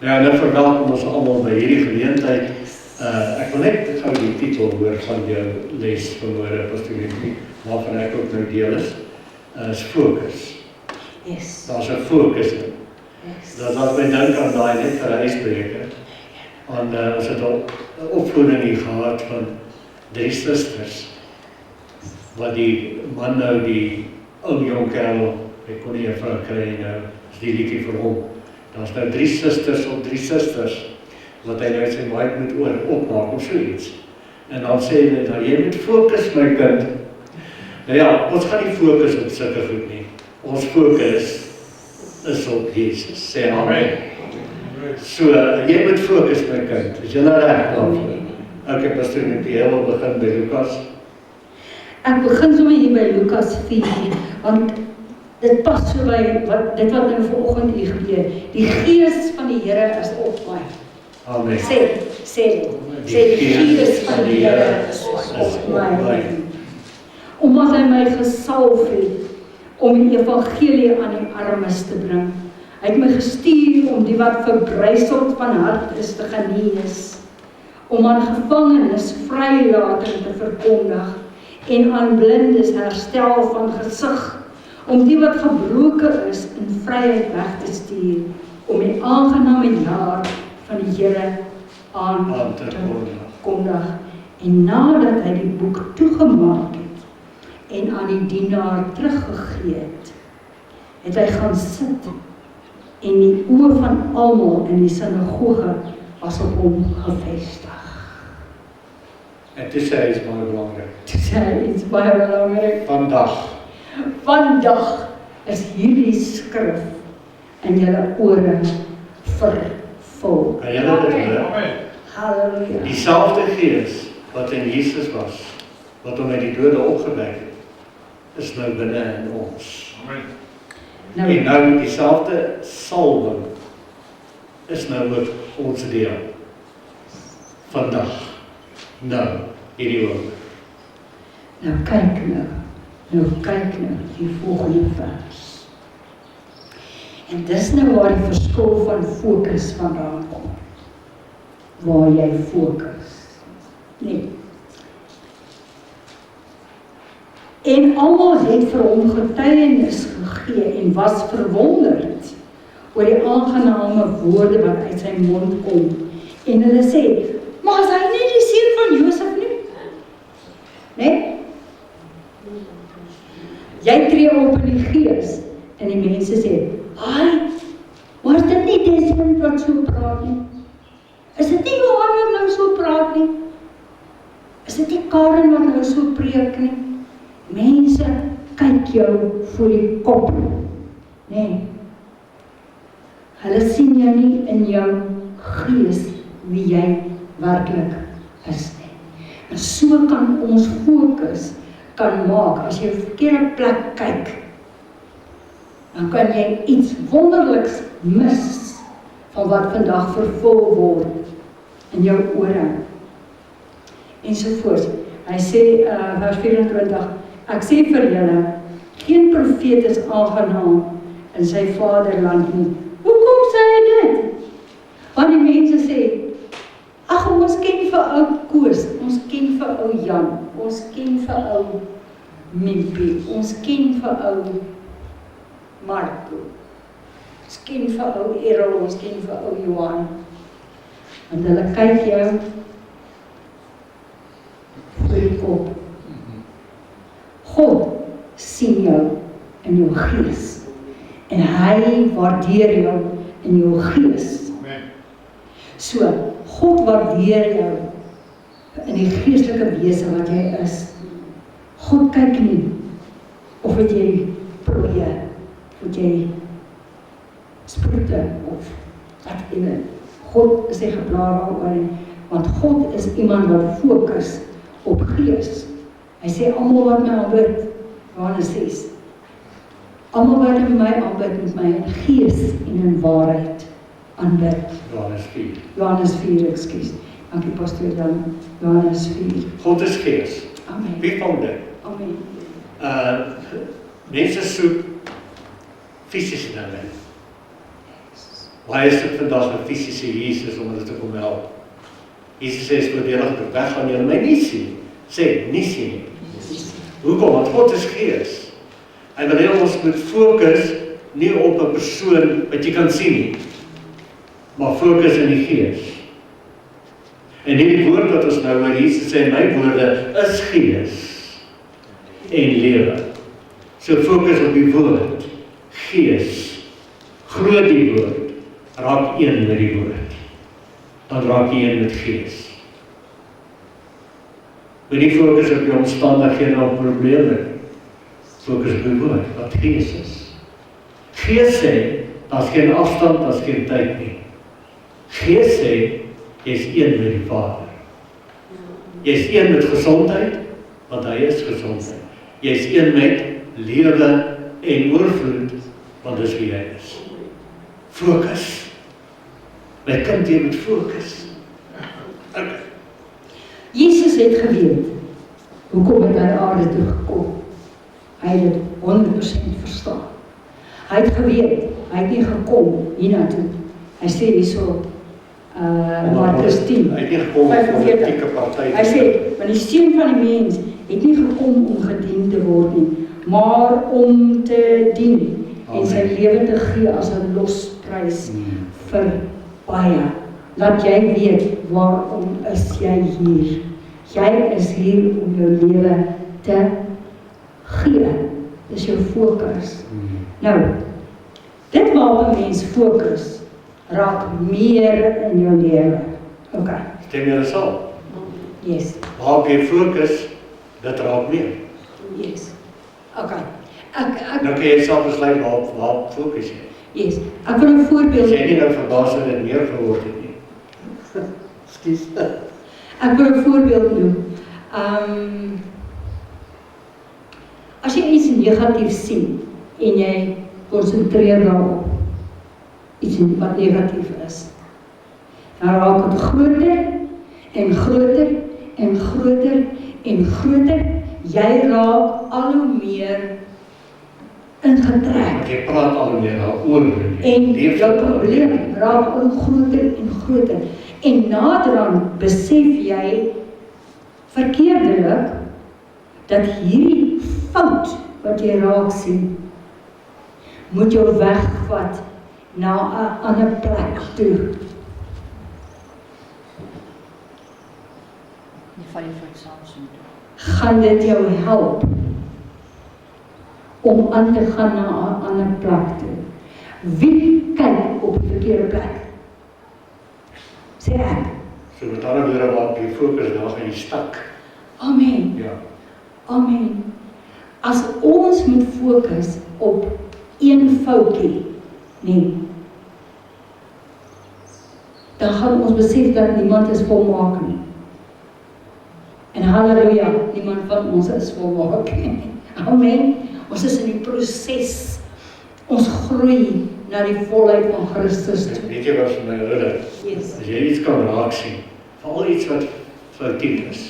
Nou, nou verwelkom ons almal by hierdie geleentheid. Ek wil net gou die titel hoor van jou les vanmôre, Pastor Henry, waarvan ek ook nou deel is fokus. Yes. Daar's 'n fokus in. Yes. Dat laat my dink aan daai net vir 'n ysbreker. Ons het al 'n opvoeding hier gehad van 3 susters, wat die man nou die ou jong kerel, ek kon nie 'n vrou kry nou, is die liedjie vir hom. Daar's nou 3 susters op 3 susters, wat hy nou sy mic moet opmaak of so iets. En dan sê hy dat jy moet fokus, my kind. Nou ja, ons gaan nie fokus op sulke goed nie. Ons fokus is op Jesus, sê amen. So, jy moet fokus, my kind. Is jy nou reg daarvoor? Ek Pastor Henry, jy wil begin by Lukas. Ek begin sommer hier by Lukas 4, want dit pas so by dit wat nou vanoggend hier gebeur. Die gees van die Here is op my. Amen. Sê die gees van die Here is op my. Omdat hy my gesalf het om die evangelie aan die armes te bring. Hy het my gestuur om die wat verbryseld van hart is te genees, om aan gevangenes vrylating te verkondig en aan blindes herstel van gesig, om die wat gebroken is in vryheid weg te stuur, om die aangename jaar van die Here aan te kondig. En nadat hy die boek toegemaak het en aan die dienaar teruggegee het hy gaan sit en die oë van almal in die sinagoge was op hom gefestig. En toe sê hy is baie belangrik. Toe sê hy is baie belangrik. Vandag is hierdie skrif in julle ore vervul. Kan julle dit hoor? Halleluja. Dieselfde gees wat in Jesus was, wat hom uit die dode opgewek het, is nou binne in ons. En nou dieselfde salwing is nou ook ons deel. Vandag. Nou, hierdie oomblik. Nou kyk nou, die volgende vers. En dis nou waar die verskil van fokus vandaan kom. Waar jy fokus. Nee. En almal het vir hom getuienis gegee en was verwonderd oor die aangename woorde wat uit sy mond kom. En hulle sê, maar is hy nie die seun van Josef nie? Nee? Jy tree op in die gees en die mense sê, "Ai, maar is dit nie Desmond wat so praat nie? Is dit nie Johan wat nou so praat nie? Is dit nie Karen wat nou so preek nie?" Mense kyk jou voor die kop. Nee. Hulle sien jou nie in jou gees wie jy werklik is nie. En so kan ons fokus kan maak, as jy op 'n verkeerde plek kyk, dan kan jy iets wonderliks mis van wat vandag vervul word in jou ore. Ensovoorts. Hy sê, vers 24, ek sê vir julle, geen profeet is aangenaam in sy vaderland nie. Hoekom sê hy dit? Want die mense sê, ag, ons ken vir ou Koos, ons ken vir ou Jan, ons ken vir ou Mimpie, ons ken vir ou Marco, ons ken vir ou Errol, ons ken vir ou Johan. Want hulle kyk jou voor die kop. God sien jou in jou gees en hy waardeer jou in jou gees. So, God waardeer jou in die geestelike wese wat jy is. God kyk nie of het jy plooie, of het jy sproete of wat ene. God is nie geplaag daaroor nie, want God is iemand wat fokus op gees. Hy sê, almal wat my aanbid, Johannes 6, almal wat my aanbid met my in gees en in waarheid aanbid. Johannes 4, ekskuus. Dankie Pastor Jan. Johannes 4. God is gees. Amen. Wie vang dit? Amen. Mense soek fisiese dinge. Baie is dit vandag 'n fisiese Jesus om hulle te kom help. Jesus sê, "Spoedig ek weg gaan julle my nie sien." Sê, nie sien nie. Hoekom? Want God is gees. Hy wil hê ons moet fokus nie op 'n persoon wat jy kan sien nie, maar fokus in die gees. En die woord wat ons nou oor Jesus sê, my woorde is gees en lewe. So fokus op die woord, gees, glo die woord, raak een met die woord, dan raak jy een met gees. Moenie fokus op die omstandighede of probleme, fokus op die woord, wat gees is. Gees sê, daar's geen afstand, daar's geen tyd nie. Gees sê, jy's een met die Vader. Jy's een met gesondheid, want hy is gesondheid. Jy's een met lewe en oorvloed, want dis wie hy is. Fokus. My kind, jy moet fokus. Okay. Jesus het geweet, hoekom het hy aarde toe gekom. Hy het dit 100% verstaan. Hy het geweet, hy het nie gekom hiernatoe. Hy sê hierso, Markus 10, Hy het nie gekom om 'n politieke party hy sê, want die seun van die mens het nie gekom om gedien te word nie, maar om te dien en sy lewe te gee as 'n losprys vir baie. Laat jy weet, waarom is jy hier? Jy is hier om jou lewe te gee. Dis jou fokus. Nou, dit waar 'n mens fokus, raak meer in jou lewe. Okay. Stem jy saam? Yes. Waar jy fokus, dit raak meer. Yes. Okay. Nou kan jy self besluit waar fokus jy. Yes. Ek wil 'n voorbeeld. As jy nie nou verbaas dat dit meer geword het nie. Ekskuus. Ek wil 'n voorbeeld noem. As jy iets negatief sien en jy konsentreer daarop, iets wat negatief is, dan raak dit groter en groter en groter en groter. Jy raak al hoe meer ingetrek. Jy praat al hoe meer daaroor. En jou probleem raak al hoe groter en groter. En naderhand besef jy verkeerdelik dat hierdie fout wat jy raak sien, moet jou wegvat na 'n ander plek toe. Gaan dit jou help om aan te gaan na 'n ander plek toe? Wie kyk op die verkeerde plek? Sê ek. So met ander woorde, waar jy fokus, daar gaan jy stak. Amen. Ja. Amen. As ons moet fokus op een foutjie, nee, dan gaan ons besef dat niemand is volmaak nie. En halleluja, niemand van ons is volmaak nie. Amen. Ons is in die proses. Ons groei na die volheid van Christus toe. Weet jy wat vir my herinner? Yes. As jy iets kan raak sien, veral iets wat foutief is,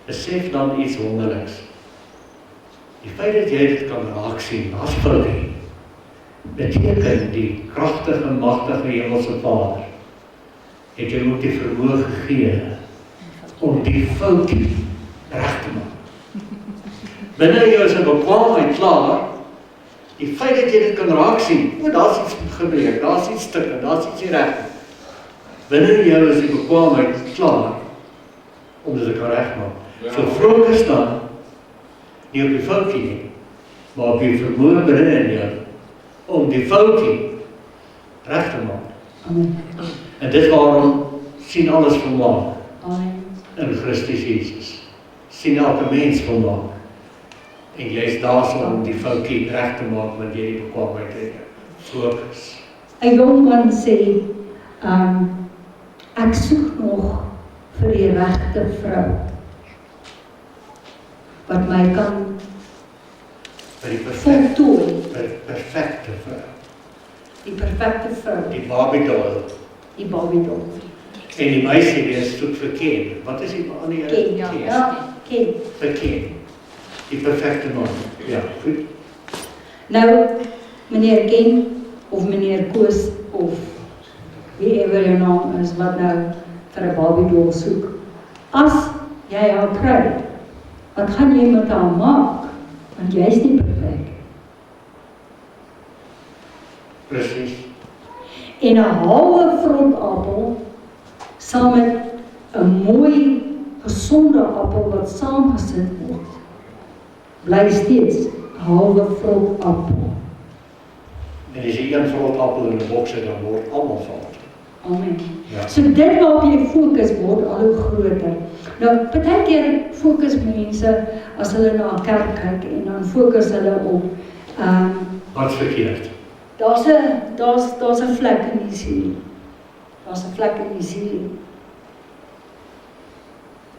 besef dan iets wonderliks. Die feit dat jy dit kan raak sien, as foutief, beteken die kragtige, magtige Hemelse Vader het jy ook die vermoë gegee om die foutief reg te maak. Binne jou is 'n bekwaamheid klaar. Die feit dat jy dit kan raak sien, daar's iets gebreek, daar's iets stuk en daar's iets nie reg nie. Binne jou is die bekwaamheid klaar om dit te kan regmaak. So fokus dan nie op die foutjie nie, maar op die vermoë binne in jou om die foutjie reg te maak. Amen. En dit waarom sien alles volmaak Amen. in Christus Jesus. Sien elke mens volmaak. En jy is daar so om die foutjie reg te maak met jy die bekwaamheid het. Fokus. 'n jong man sê, ek soek nog vir die regte vrou wat my kan Vir die voltooi, perfekte vrou. die perfekte vrou, Die Barbie-doll. die Barbie-doll. En die meisie wees soek vir Ken. Wat is die ander een? Ken, ja, Ken. Vir Ken. Die perfekte man. Ja, goed. Nou, meneer Ken of meneer Koos, of wiever jou naam is wat nou vir 'n babydoll soek. As jy haar kry, wat gaan jy met haar maak? Want jy is nie perfek. Presies. En 'n halwe vrot-appel saam met 'n mooi, gesonde appel wat saamgesit word, bly steeds 'n halwe vrot-appel. En as jy een vrot appel in 'n boks het, dan word almal vrot. Amen. Ja. So dit waarop jy fokus word al hoe groter. Nou, partykeer fokus mense as hulle na 'n kerk kyk en dan fokus hulle op Wat's verkeerd? daar's 'n vlek in die siel. Daar's 'n vlek in die siel.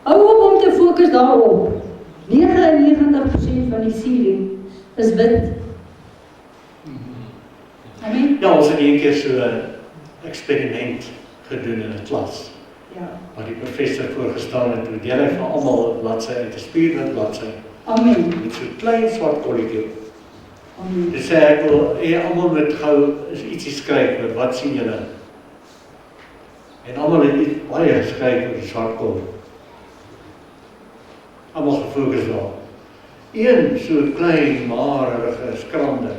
Hou op om te fokus daarop. 99% van die siel is wit. Amen. Ja, ons het een keer so 'n eksperiment gedoen in 'n klas. Ja. Waar die professor voorgestaan het, hoe deel hy vir almal 'n bladsy uit 'n spierwit bladsy Amen. met so 'n klein swart kolletjie. Amen. Hy sê ek wil almal met gou ietsie skryf met wat sien julle? En almal het iets baie geskryf oor die swart kol. Almal gefokus daar. Een so klein, marige, skrande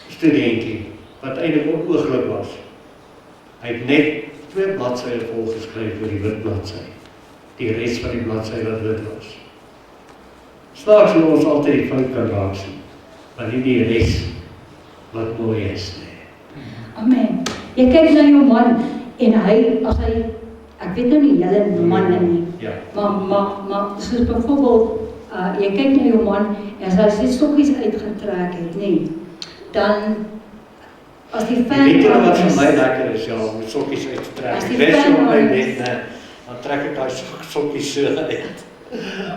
studentjie wat eintlik onooglik was. Hy het net 2 bladsye vol geskryf oor die wit bladsy. Die res van die bladsy wat wit was. Snaaks hoe ons altyd die fout kan raak sien, maar nie die res wat mooi is nie. Amen. Jy kyk na jou man en as hy, ek weet nou nie julle manne nie, Ja. maar soos byvoorbeeld, jy kyk na jou man en as hy sy sokkies uitgetrek het, nee, dan as die fan Weet jy wat vir is, my lekker is, ja, om die sokkies uit te trek. As die Ek wens fan op my is- bed, nee, dan trek ek daai sokkies so uit.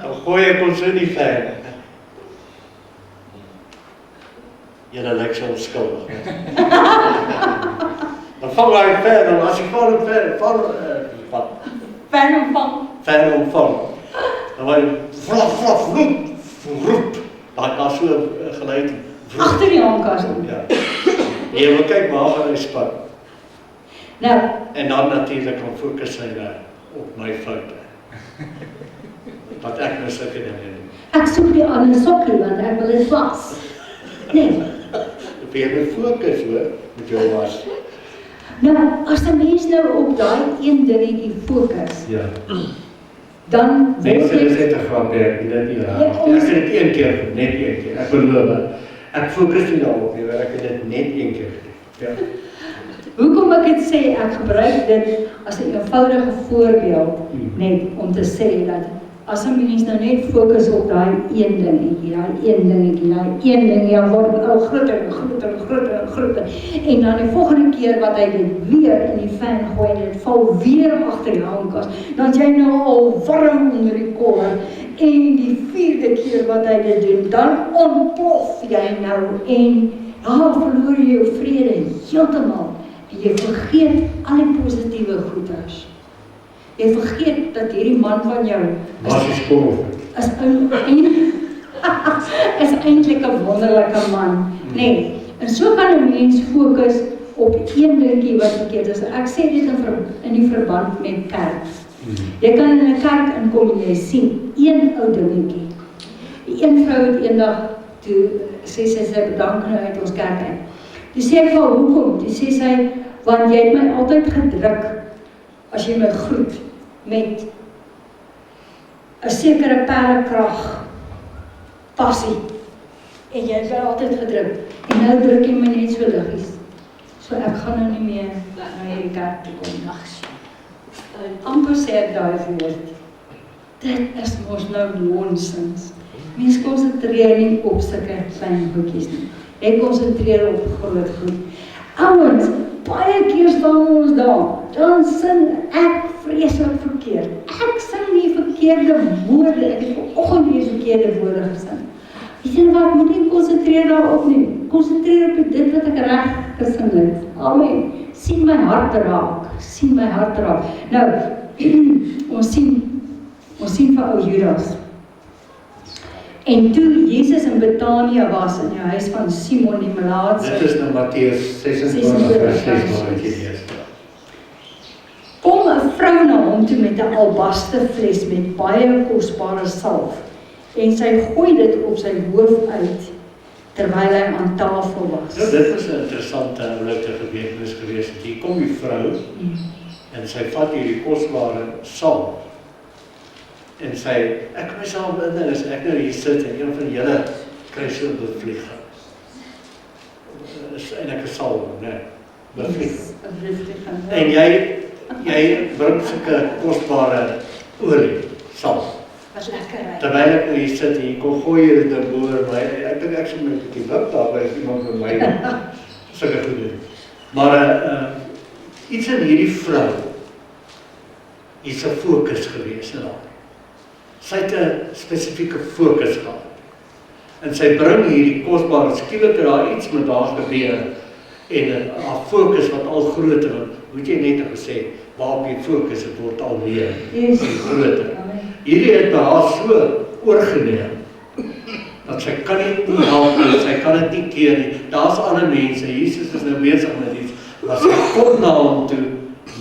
Dan gooi ek hom so in die fan. Julle lyk so onskuldig. Dan vang hy fan, en as ek val op fan van, fan omvang, dan word vlaf, roep. Daar so 'n geluid. agter die handkas om. Ja. Jy wil kyk waar gaan hy spat. Nou, En dan natuurlik kan fokus hy op my foute. Wat ek nou sulke dinge doen. ek soek die ander sokkie, want ek wil dit was. Nee, Op jy fokus hoor, met jou was. nou, as 'n mens nou op daai een dingetjie fokus, Ja. dan word Mense is dit, net 'n grap, ek doen dit nie raar. Ja, ons- Ek het dit een keer, net een keer. Ek beloof. Ek fokus nie daarop nie, maar ek het dit net een keer gedoen. Ja. hoekom ek dit sê, ek gebruik dit as 'n eenvoudige voorbeeld, net om te sê dat as 'n mens nou net fokus op daai een dingetjie, dan word dit al groter en groter en groter en groter. En dan die volgende keer wat hy dit weer in die fan gooi en dit val weer agter die handkas, dan is jy nou al warm onder die koller. En die 4de keer wat hy dit doen, dan ontplof jy nou en verloor jy jou vrede heeltemal. En jy vergeet al die positiewe goeders. Jy vergeet dat hierdie man van jou Basies kom of is eintlik 'n wonderlike man. Nee, en so kan 'n mens fokus op een dingetjie wat verkeerd is. Ek sê dit in die verband met kerk. Jy kan in 'n kerk inkom en jy sien een ou dingetjie. Die een vrou het eendag toe sê sy bedank nou uit ons kerk uit. Toe sê ek vir haar, hoekom? Toe sê sy, want jy het my altyd gedruk as jy my groet met 'n sekere perlekrag passie. En jy het my altyd gedruk. En nou druk jy my net so liggies. So ek gaan nou nie meer na hierdie kerk toe kom. Amper sê ek daai woord. Dit is mos nou nonsens. Mens konsentreer nie op sulke klein goedjies nie. Jy konsentreer op groot goed. Ouens, baie keer staan ons daar, dan sing ek vreeslik verkeerd. Ek sing die verkeerde woorde, ek het vanoggend die verkeerde woorde gesing. Weet jy wat, moet nie konsentreer daarop nie. Konsentreer op dit wat ek reg gesing het. Amen. Sien my hart raak, sien my hart raak. Nou, ons sien vir ou Judas. En toe Jesus in Betanië was in die huis van Simon die Melaatse, Dit is nou Matteus 26 vers 6 waar ek lees. kom 'n vrou na hom toe met 'n albasterfles met baie kosbare salf en sy gooi dit op sy hoof uit terwyl hy aan tafel was. Nou, dit was 'n interessante oulike gebeurtenis geweest. Hier kom die vrou en sy vat hierdie kosbare salf en sy, ek kan myself indink as ek nou hier sit en een van julle kry so 'n bevlieging. Is eintlik 'n salf, né? Bevlieging. En jy bring sulke kosbare olie, salf. Was lekker. Terwyl ek nou hier sit en jy kon gooi dit nou boor my, ek dink ek sou met 'n bietjie wip daarby as iemand met my sulke goed doen. Maar iets in hierdie vrou is 'n fokus gewees in haar. Sy het 'n spesifieke fokus gehad. En sy bring hierdie kosbare, skielik het daar iets met haar gebeur en haar fokus wat al groter, want moet jy net gesê, waarop jy fokus, het word al meer groter. Hierdie het by haar so oorgeneem, dat sy kan nie help nie, sy kan dit nie keer nie. Daar's ander mense, Jesus is nou besig met iets, maar sy kom na hom toe,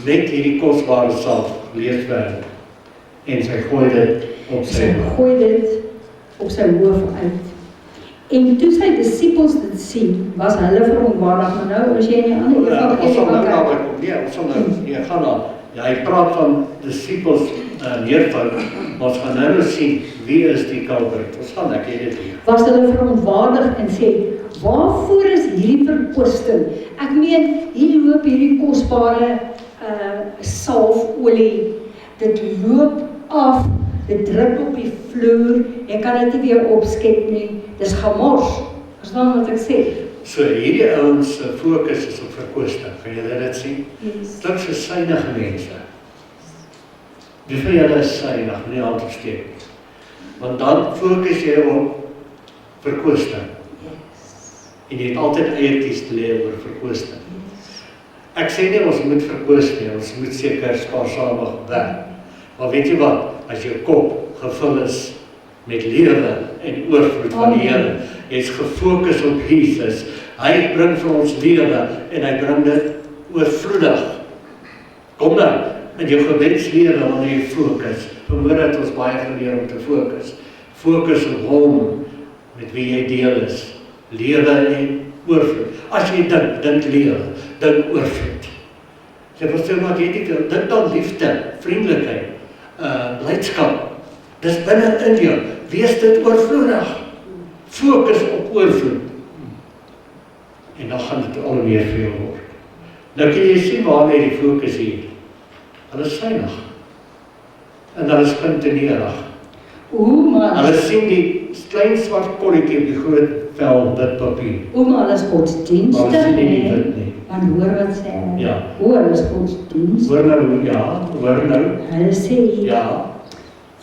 met hierdie kosbare salf, lees verder, en sy gooi dit op sy hoof uit. En toe sy disippels dit sien, was hulle verontwaardig, maar nou as jy in die ander ons sal nou gaan aan. Ja, hy praat van disippels neerval, maar ons gaan nou sien, wie is die culprit? Ons gaan ek dit hier. Was hulle verontwaardig en sê, waarvoor is hierdie verkwisting? Ek meen, hier loop hierdie kosbare salfolie, dit loop af, dit drup op die vloer, jy kan dit nie weer opskep nie, dis gemors, verstaan wat ek sê? So hierdie ouens se fokus is op verkwisting, kan julle dit sien? Yes. Dit is synige mense. Wie van julle is synig, nie hand opsteek. Want dan fokus jy op verkwisting. En jy het altyd eieties te leer oor verkwisting. Ek sê nie ons moet verkwis nie, ons moet seker spaarsamig werk. Maar weet jy wat, as jou kop gevul is met lewe en oorvloed van die Here, jy is gefokus op Jesus, hy bring vir ons lewe en hy bring dit oorvloedig. Kom nou, in jou gebedslewe wanneer jy fokus, vanmôre het ons baie geleer om te fokus. Fokus op hom, met wie jy deel is, lewe en oorvloed. As jy dink lewe, dink oorvloed. Jy verstaan wat jy dink dan liefde, vriendelikheid, blydskap. Dis binne in jou. Wees dit oorvloedig. Fokus op oorvloed. En dan gaan dit al meer vir jou word. Nou kan jy sien waarmee die fokus hier. Hulle is synig. En hulle is kontinuerig. Hulle sien die klein swart kolletjie op die groot vel wit papier. Maar hulle is godsdienstig. Maar hulle sien nie wit nie. Want hoor wat sê hy? Ja. Hulle is godsdienstig. Hoor nou. Hulle sê, Ja.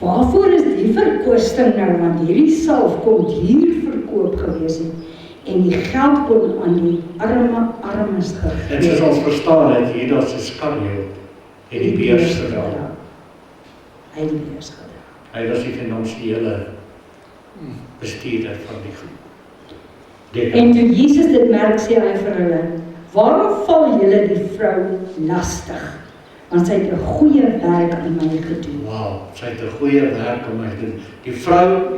waarvoor is die verkwisting nou? Want hierdie salf kon hier verkoop gewees het. En die geld kon aan die armes gegee. En soos ons verstaan het, Judas Iskariot het die beurs gedra. Hy het die beurs gedra. Hy was die finansiële bestuurder van die groep. En toe Jesus dit merk, sê hy vir hulle, waarom val julle die vrou lastig? Want sy het 'n goeie werk aan my gedoen. Wow, sy het 'n goeie werk aan my gedoen.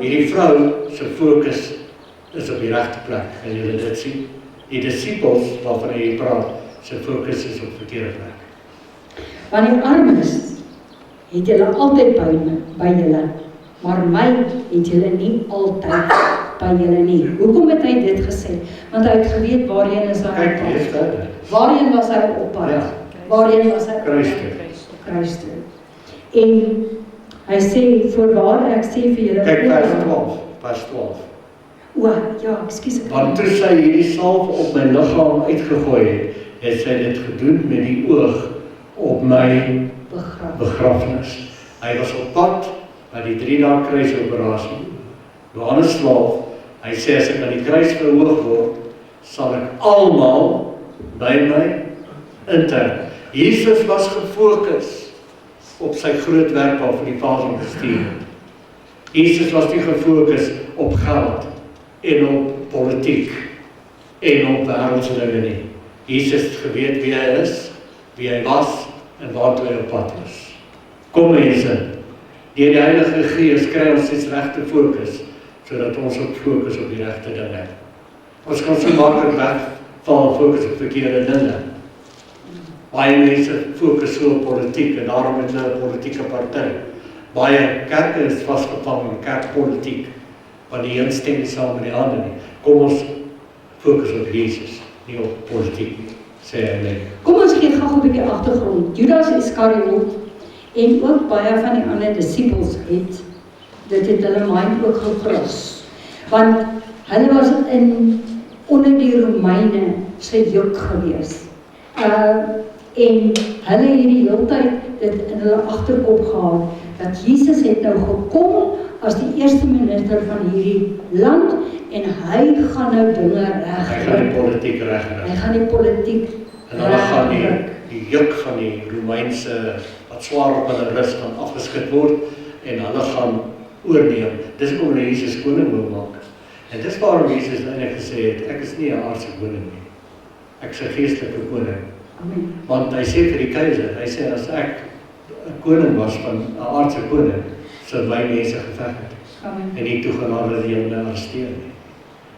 Hierdie vrou se fokus is op die regte plek. Kan julle dit sien? Die disippels waarvan hy praat, se fokus is op verkeerde plek. Want die armes het julle altyd by julle, maar my het julle nie altyd by julle nie. Hoekom het hy dit gesê? Want hy het geweet waarheen is hy op Kyk, lees pad. verder. Waarheen was hy op pad? Ja. Waarheen was hy op Kruis pad? toe. Kruis toe. En hy sê, voorwaar ek sê vir julle, Kyk, vers 12. O, ja, ekskuus. Want toe sy hierdie salf op my liggaam uitgegooi het, het sy dit gedoen met die oog op my begrafnis. Hy was op pad by die 3 dae kruisoperasie. Johannes 12, hy sê as ek aan die kruis verhoog word, sal ek almal by my intrek. Jesus was gefokus op sy groot werk waarvoor die Vader hom gestuur het. Jesus was nie gefokus op geld en op politiek en op wêreldse dinge nie. Jesus het geweet wie hy is, wie hy was en waartoe hy op pad is. Kom mense, deur die Heilige Gees kry ons die regte fokus, sodat ons ook fokus op die regte dinge. Ons kan so maklik wegval fokus op verkeerde dinge. Baie mense fokus so op politiek en daarom het hulle 'n politieke party. Baie kerke is vasgevang in kerkpolitiek, want die een stem nie saam met die ander nie. Kom ons fokus op Jesus, nie op politiek nie, sê hy net. Kom ons gee gou 'n bietjie agtergrond. Judas Iskariot en ook baie van die ander disippels dit het hulle mind ook gefrus. Want hulle was onder die Romeine se juk gewees. En hulle het die hele tyd dit in hulle agterkop gehad, dat Jesus het nou gekom as die eerste minister van hierdie land en hy gaan nou dinge reg. Hy gaan die politiek regkry. Hy gaan die politiek en hulle gaan die juk van die Romeinse wat swaar op hulle rus gaan afgeskit word en hulle gaan oorneem. Dis hoekom hulle Jesus koning wil maak. En dis waarom Jesus eintlik gesê het, ek is nie 'n aardse koning nie. Ek is 'n geestelike koning. Amen. Want hy sê vir die keiser, hy sê as ek 'n koning was van 'n aardse koning, sou my mense geveg het. Amen. En nie toegelaat dat hulle my arresteer nie.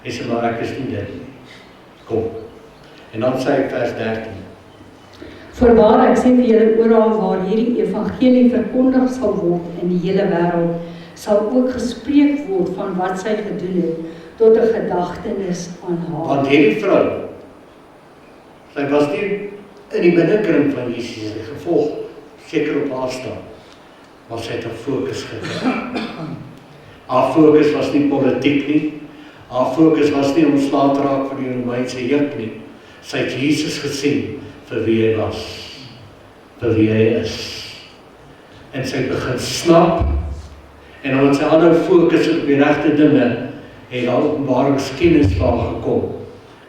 Hy sê maar ek is nie dit nie. Kom. En dan sê hy vers 13. Voorwaar ek sê vir julle oral waar hierdie evangelie verkondig sal word in die hele wêreld, sal ook gespreek word van wat sy gedoen het tot 'n gedagtenis aan haar. Want hierdie vrou, sy was nie in die binnekring van Jesus, sy gevolg seker op afstand, maar sy het 'n fokus gekry. Haar fokus was nie politiek nie, haar fokus was nie om ontslae te raak van die Romeinse juk nie. Sy het Jesus gesien vir wie hy was, vir wie hy is. En sy begin snap, en omdat sy aanhou fokus op die regte dinge, het daar openbaringskennis van gekom.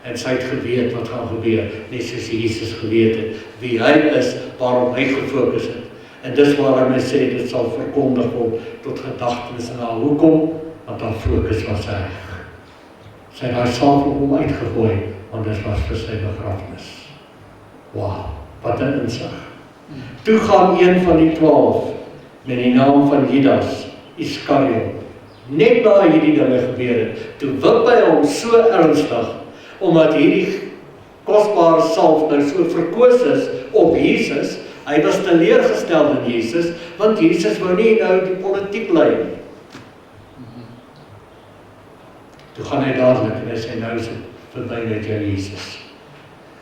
En sy het geweet wat gaan gebeur, net soos Jesus geweet het, wie hy is, waarom hy gefokus het. En dis waarom hy sê, dit sal verkondig word tot gedagtenis aan haar. Hoekom? Want haar fokus was reg. Sy het haar saaf op hom uitgegooi, want dit was vir sy begrafenis. Wauw, wat 'n insig. Toe gaan een van die 12, met die naam van Judas Iskariot, net na hierdie dinge gebeur het, toe wip hy hom so ernstig, omdat hierdie kosbare salf nou so verkoos is op Jesus. Hy was teleurgestel in Jesus, want Jesus wou nie nou die politiek lei nie. Toe gaan hy dadelik en hy sê, nou is het verby met jou Jesus.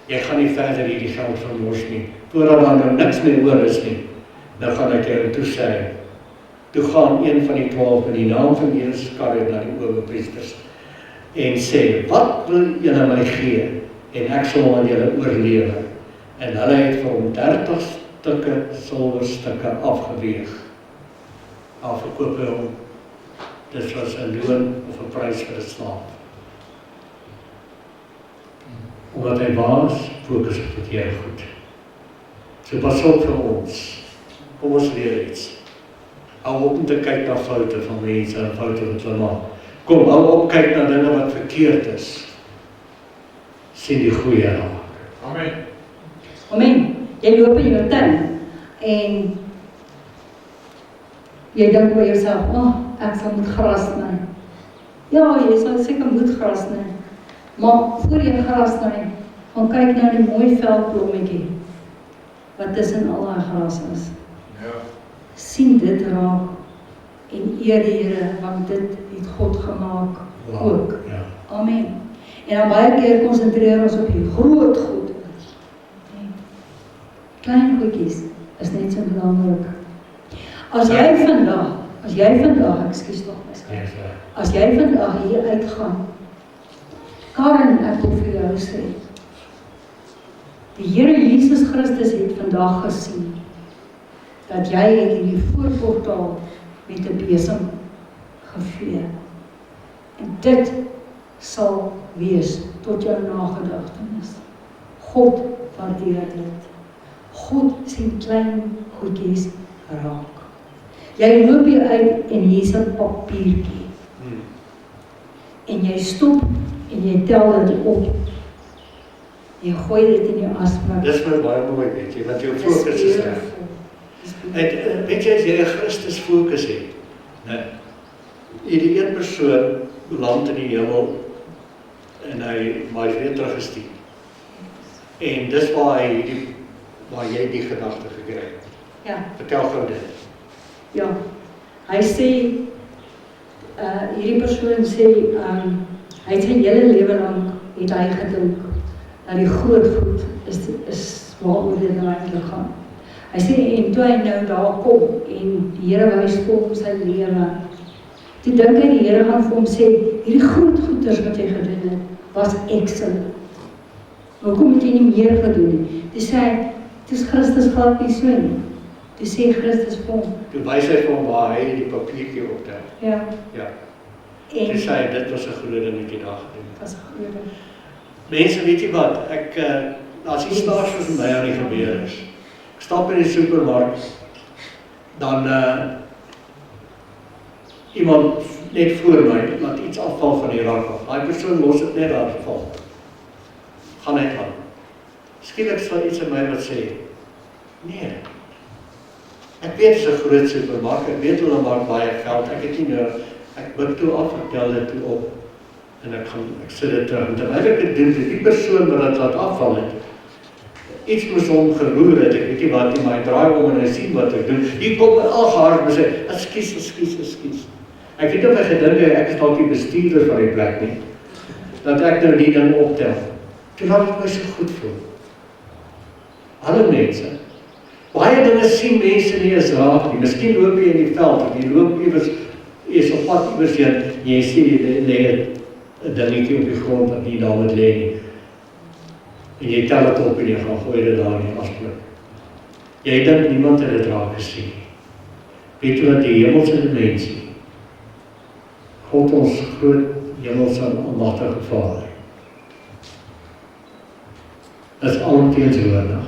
Jy gaan nie verder hierdie geld vermors nie, voordat daar nou niks meer oor is nie. Nou gaan ek jou toe sê, toe gaan een van die 12 in die naam van Jesus Iskariot na die owerpriesters en sê, wat wil julle my gee? En ek sal aan julle oorlewe. En hulle het vir hom 30 stukke silwerstukke afgeweeg. Al verkoop hy hom. Dit was 'n loon of 'n prys vir 'n slaaf. Omdat hy was, fokus op verkeerde goed. So pas op vir ons. Kom ons leer iets. Hou op om te kyk na foute van mense en foute wat hulle maak. Kom, hou op kyk na dinge wat verkeerd is. Sien die goeie raak. Amen. Amen. Jy loop in jou tuin en jy dink by jouself, ek sal moet gras sny. Ja, jy sal seker moet gras sny. Maar voor jy gras sny, gaan kyk na die mooi veldblommetjie wat tussen al daai gras is. Ja. Sien dit raak en eer die Here, want dit het God gemaak ook. Ja. Amen. En dan baie keer konsentreer ons op die groot goed. Klein goedjies is net so belangrik. As jy vandag, ekskuus tog my Yes, as jy vandag hier uitgaan, Karen, ek wil vir jou sê, die Here Jesus Christus het vandag gesien, dat jy het in die voorportaal met 'n besem gevee. En dit sal wees tot jou nagedagtenis. God waardeer dit. God sien klein goedjies raak. Jy loop hier uit en hier's 'n papiertjie. en jy stop en jy tel dit op. Jy gooi dit in jou asbak. Dis my baie mooi, weet jy, want jou fokus is reg. En weet jy, as jy 'n Christus fokus het, né? Hierdie een persoon land in die hemel en hy is weer teruggestuur. En dis waar jy die gedagte gekry het. Ja. Vertel gou dit. Ja, hy sê, hierdie persoon sê, hy het sy hele lewe lang het hy gedink dat die groot goed is waaroor dit nou eintlik gaan. Hy sê, en toe hy nou daar kom en die Here wys vir hom sy lewe, toe dink hy die Here gaan vir hom sê, hierdie groot goeders wat jy gedoen het, was excellent. Hoekom het jy nie meer gedoen nie? Toe sê hy, toe is Christus glad nie so nie. Toe sê Christus vir hom. Toe wys hy vir hom waar hy die papiertjie optel. Ja. Ja. En Toe sê hy, dit was 'n groot ding wat jy daar gedoen het. was 'n groot ding. Mense, weet jy wat, as iets snaaks vir my aan die gebeur is, ek stap in die supermark, dan iemand net voor my, laat iets afval van die rak af. Daai persoon los dit net daar val. Gaan net aan. Skielik sal iets in my wat sê, nee, ek weet dis 'n groot supermark, ek weet hulle maak baie geld, ek het nie nou, ek bid toe af, ek tel dit toe op, en ek sit dit terug, en terwyl ek dit doen, die persoon wat dit laat afval het, iets moes hom geroer het, ek weet nie wat nie, maar hy draai om en hy sien wat ek doen, hier kom my al gehard, en sê, ekskuus. Ek weet of hy gedink het, ek is dalk die bestuurder van die plek nie, dat ek nou die ding optel, toe laat het my so goed voel. Alle mense, baie dinge sien mense nie eens raak nie, miskien loop jy in die veld, of jy loop eers op pad iewers heen, en jy sê, jy lê 'n dingetjie op die grond wat nie daar moet lê nie. En jy tel dit op en jy gaan gooi dit daar in die asblik. Jy dink niemand het dit raak gesien. Weet jy wat die hemelse dimensie, God ons groot hemelse almagtige Vader, is alomteenswoordig,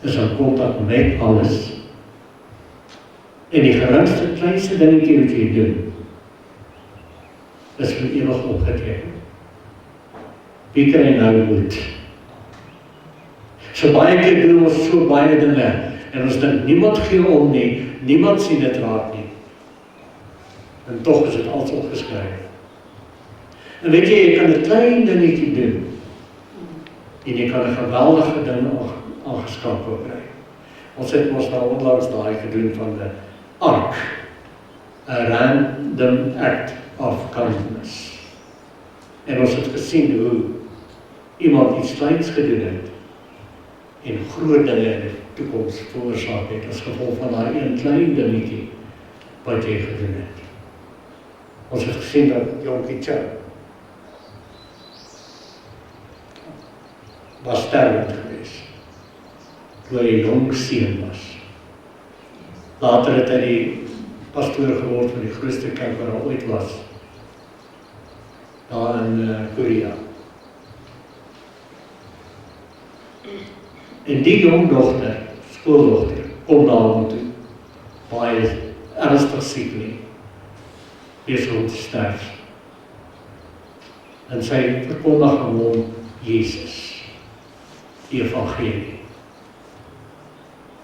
is in kontak met alles, en die geringste kleinste dingetjie wat jy doen, is vir ewig opgeteken. Wie kry nou moed? So baie keer doen ons so baie dinge, en ons dink, niemand gee om nie, niemand sien dit raak nie. En tog is dit alles opgeskryf. En weet jy kan 'n klein dingetjie doen, en jy kan 'n geweldige ding aangeskakel kry. Ons het ons nou onlangs daai gedoen van die ark, 'n random act of kindness. En ons het gesien hoe iemand iets kleins gedoen het en groot dinge in die toekoms veroorsaak het as gevolg van daai een klein dingetjie wat jy gedoen het. Ons het gesien dat Jonkie Chan was sterwend geweest toe hy 'n jong seun was. Later het hy die pastoor geword van die grootste kerk wat daar ooit was, daar in Korea. En die jong dogter, skooldogter, kom na hom toe, baie ernstig siek nie, besig om te sterf. En sy verkondig aan hom Jesus, die evangelie.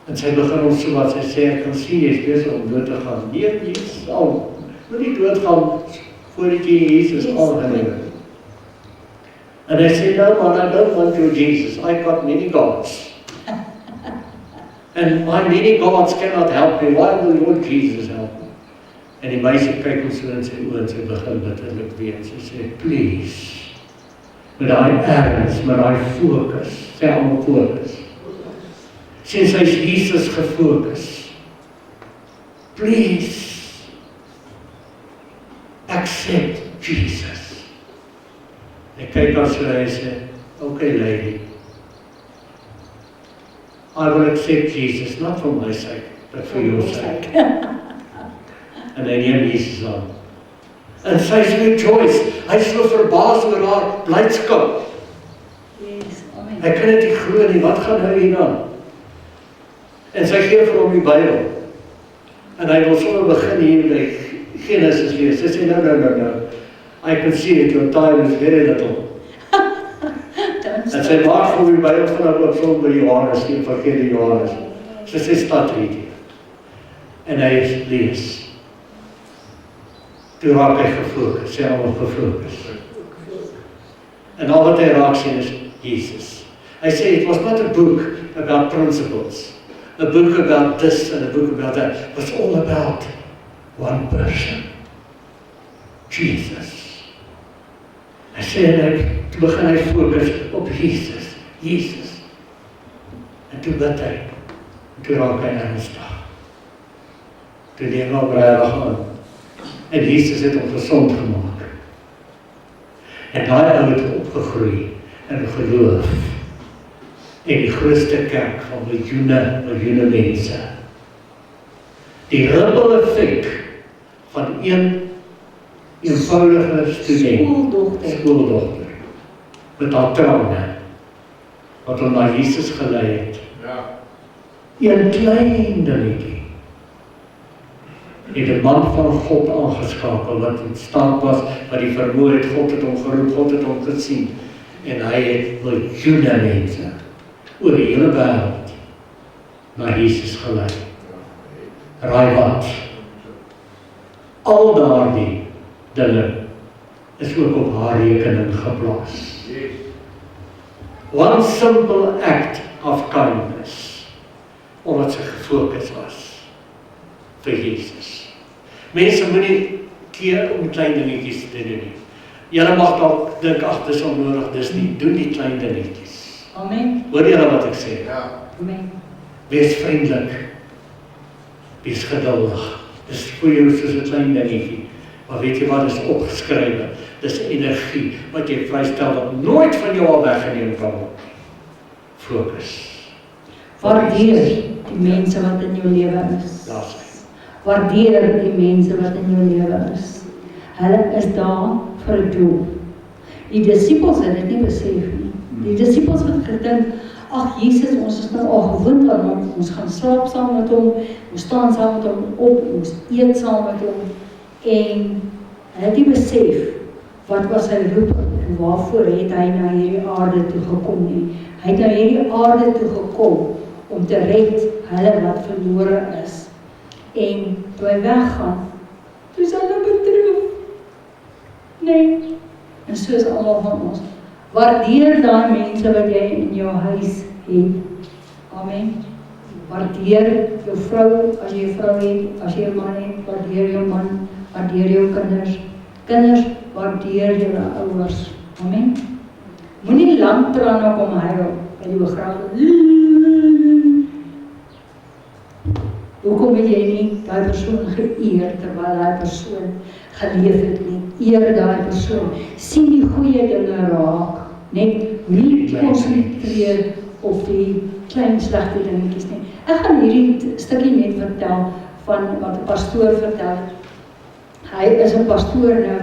En sy begin ons so wat sy sê, ek kan sien, jy is besig om dood te gaan. Nee, Jesus, moet nie doodgaan, voordat jy Jesus aangeneem het. En hy sê, no man, I don't want your Jesus, I got many gods. And my many gods cannot help me, why will your Jesus help me? En die meisie kyk ons so in sy oë en sy begin bitterlik ween. Sy sê, please, met daai erns, met daai fokus, sê allemaal fokus. Sinds hy is Jesus gefokus. Please, accept Jesus. Ek kyk as hy sê, okay lady, I will accept Jesus, not for my sake, but for your sake. En hy neem Jesus aan. En sy is rejoice, hy is so verbaas oor haar blydskap. Yes, amen. Hy kan dit nie glo nie, wat gaan nou hier aan? En sy gee vir hom die Bybel. En hy wil sommer begin hier by Genesis lees. Sy sê, no. I can see it, your time is very little. En sy maak vir my Bybel vanaf op so by Johannes, die evangelie Johannes. So sy stad hierdie. En hy lees. Toe raak hy gefokus, sy allemaal gefokus. En al wat hy raak sien is Jesus. Hy sê, it was not a book about principles, a book about this and a book about that. It was all about one person, Jesus. Hy sê, en toe begin hy fokus op Jesus, Jesus. En toe bid hy, en toe raak hy ernstig. Toe die engel regtig aan. En Jesus het hom gesond gemaak. En daai ou het opgegroei in geloof. En die grootste kerk van miljoene mense. Die ripple effek van een eenvoudige student, skooldogter, met haar trane, wat hom na Jesus gelei het. Een klein dingetjie. Het 'n man van God aangeskakel, wat in staat was, wat die vermoë het, God het hom geroep, God het hom gesien, en hy het miljoene mense, oor die hele wêreld, na Jesus gelei. Raai wat? Al daardie dinge, is ook op haar rekening geplaas. One simple act of kindness, omdat sy gefokus was, vir Jesus. Mense moet nie keer om klein dingetjies te doen nie. Julle mag dalk dink, ag, dis onnodig, dis nie, doen die klein dingetjies. Amen. Hoor julle wat ek sê? Amen. Wees vriendelik, wees geduldig. Dis vir jou soos 'n klein dingetjie. Maar weet jy wat is opgeskrywe? Dis energie wat jy vrystel, wat nooit van jou al weggeneem kan word. Fokus. Waardeer die mense wat in jou lewe is. Daar sê. Waardeer die mense wat in jou lewe is. Hulle is daar vir 'n doel. Die disippels het dit nie besef nie. Die disippels het gedink, ag Jesus, ons is nou al gewoond aan hom, ons gaan slaap saam met hom, ons staan saam met hom op, ons eet saam met hom, en hy het nie besef, wat was sy roeping, en waarvoor het hy na hierdie aarde toe gekom nie. Hy het na hierdie aarde toe gekom, om te red hulle wat verlore is. En toe hy weggaan, toe is hulle bedroef. Nee, en so is almal van ons. Waardeer daai mense wat jy in jou huis het. Amen. Waardeer jou vrou, as jy 'n vrou het, as jy 'n man het, waardeer jou man, waardeer jou kinders. Kinders, waardeer julle ouers. Amen. Moenie lank trane kom huil by die begrafnis. Hoekom het jy nie daai persoon geëer terwyl daai persoon geleef het nie? Eer daai persoon. Sien die goeie dinge raak. Net nie konsentreer op die klein slegte dingetjies nie. Ek gaan hierdie stukkie net vertel van wat 'n pastoor vertel. Hy is 'n pastoor nou.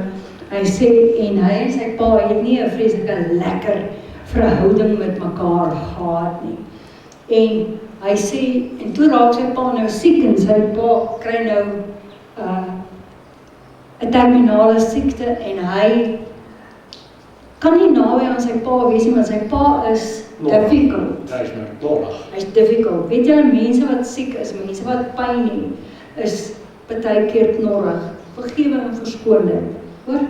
Hy sê, en hy en sy pa het nie 'n vreeslike lekker verhouding met mekaar gehad nie. En hy sê, en toe raak sy pa nou siek, en sy pa kry nou 'n terminale siekte, en hy kan nie naby aan sy pa wees nie, want sy pa is difficult. Hy is merkwaardig. Hy is difficult. Weet julle, mense wat siek is, mense wat pyn het, is partykeer knorrig. Vergewe en verskoon dit. Hoor?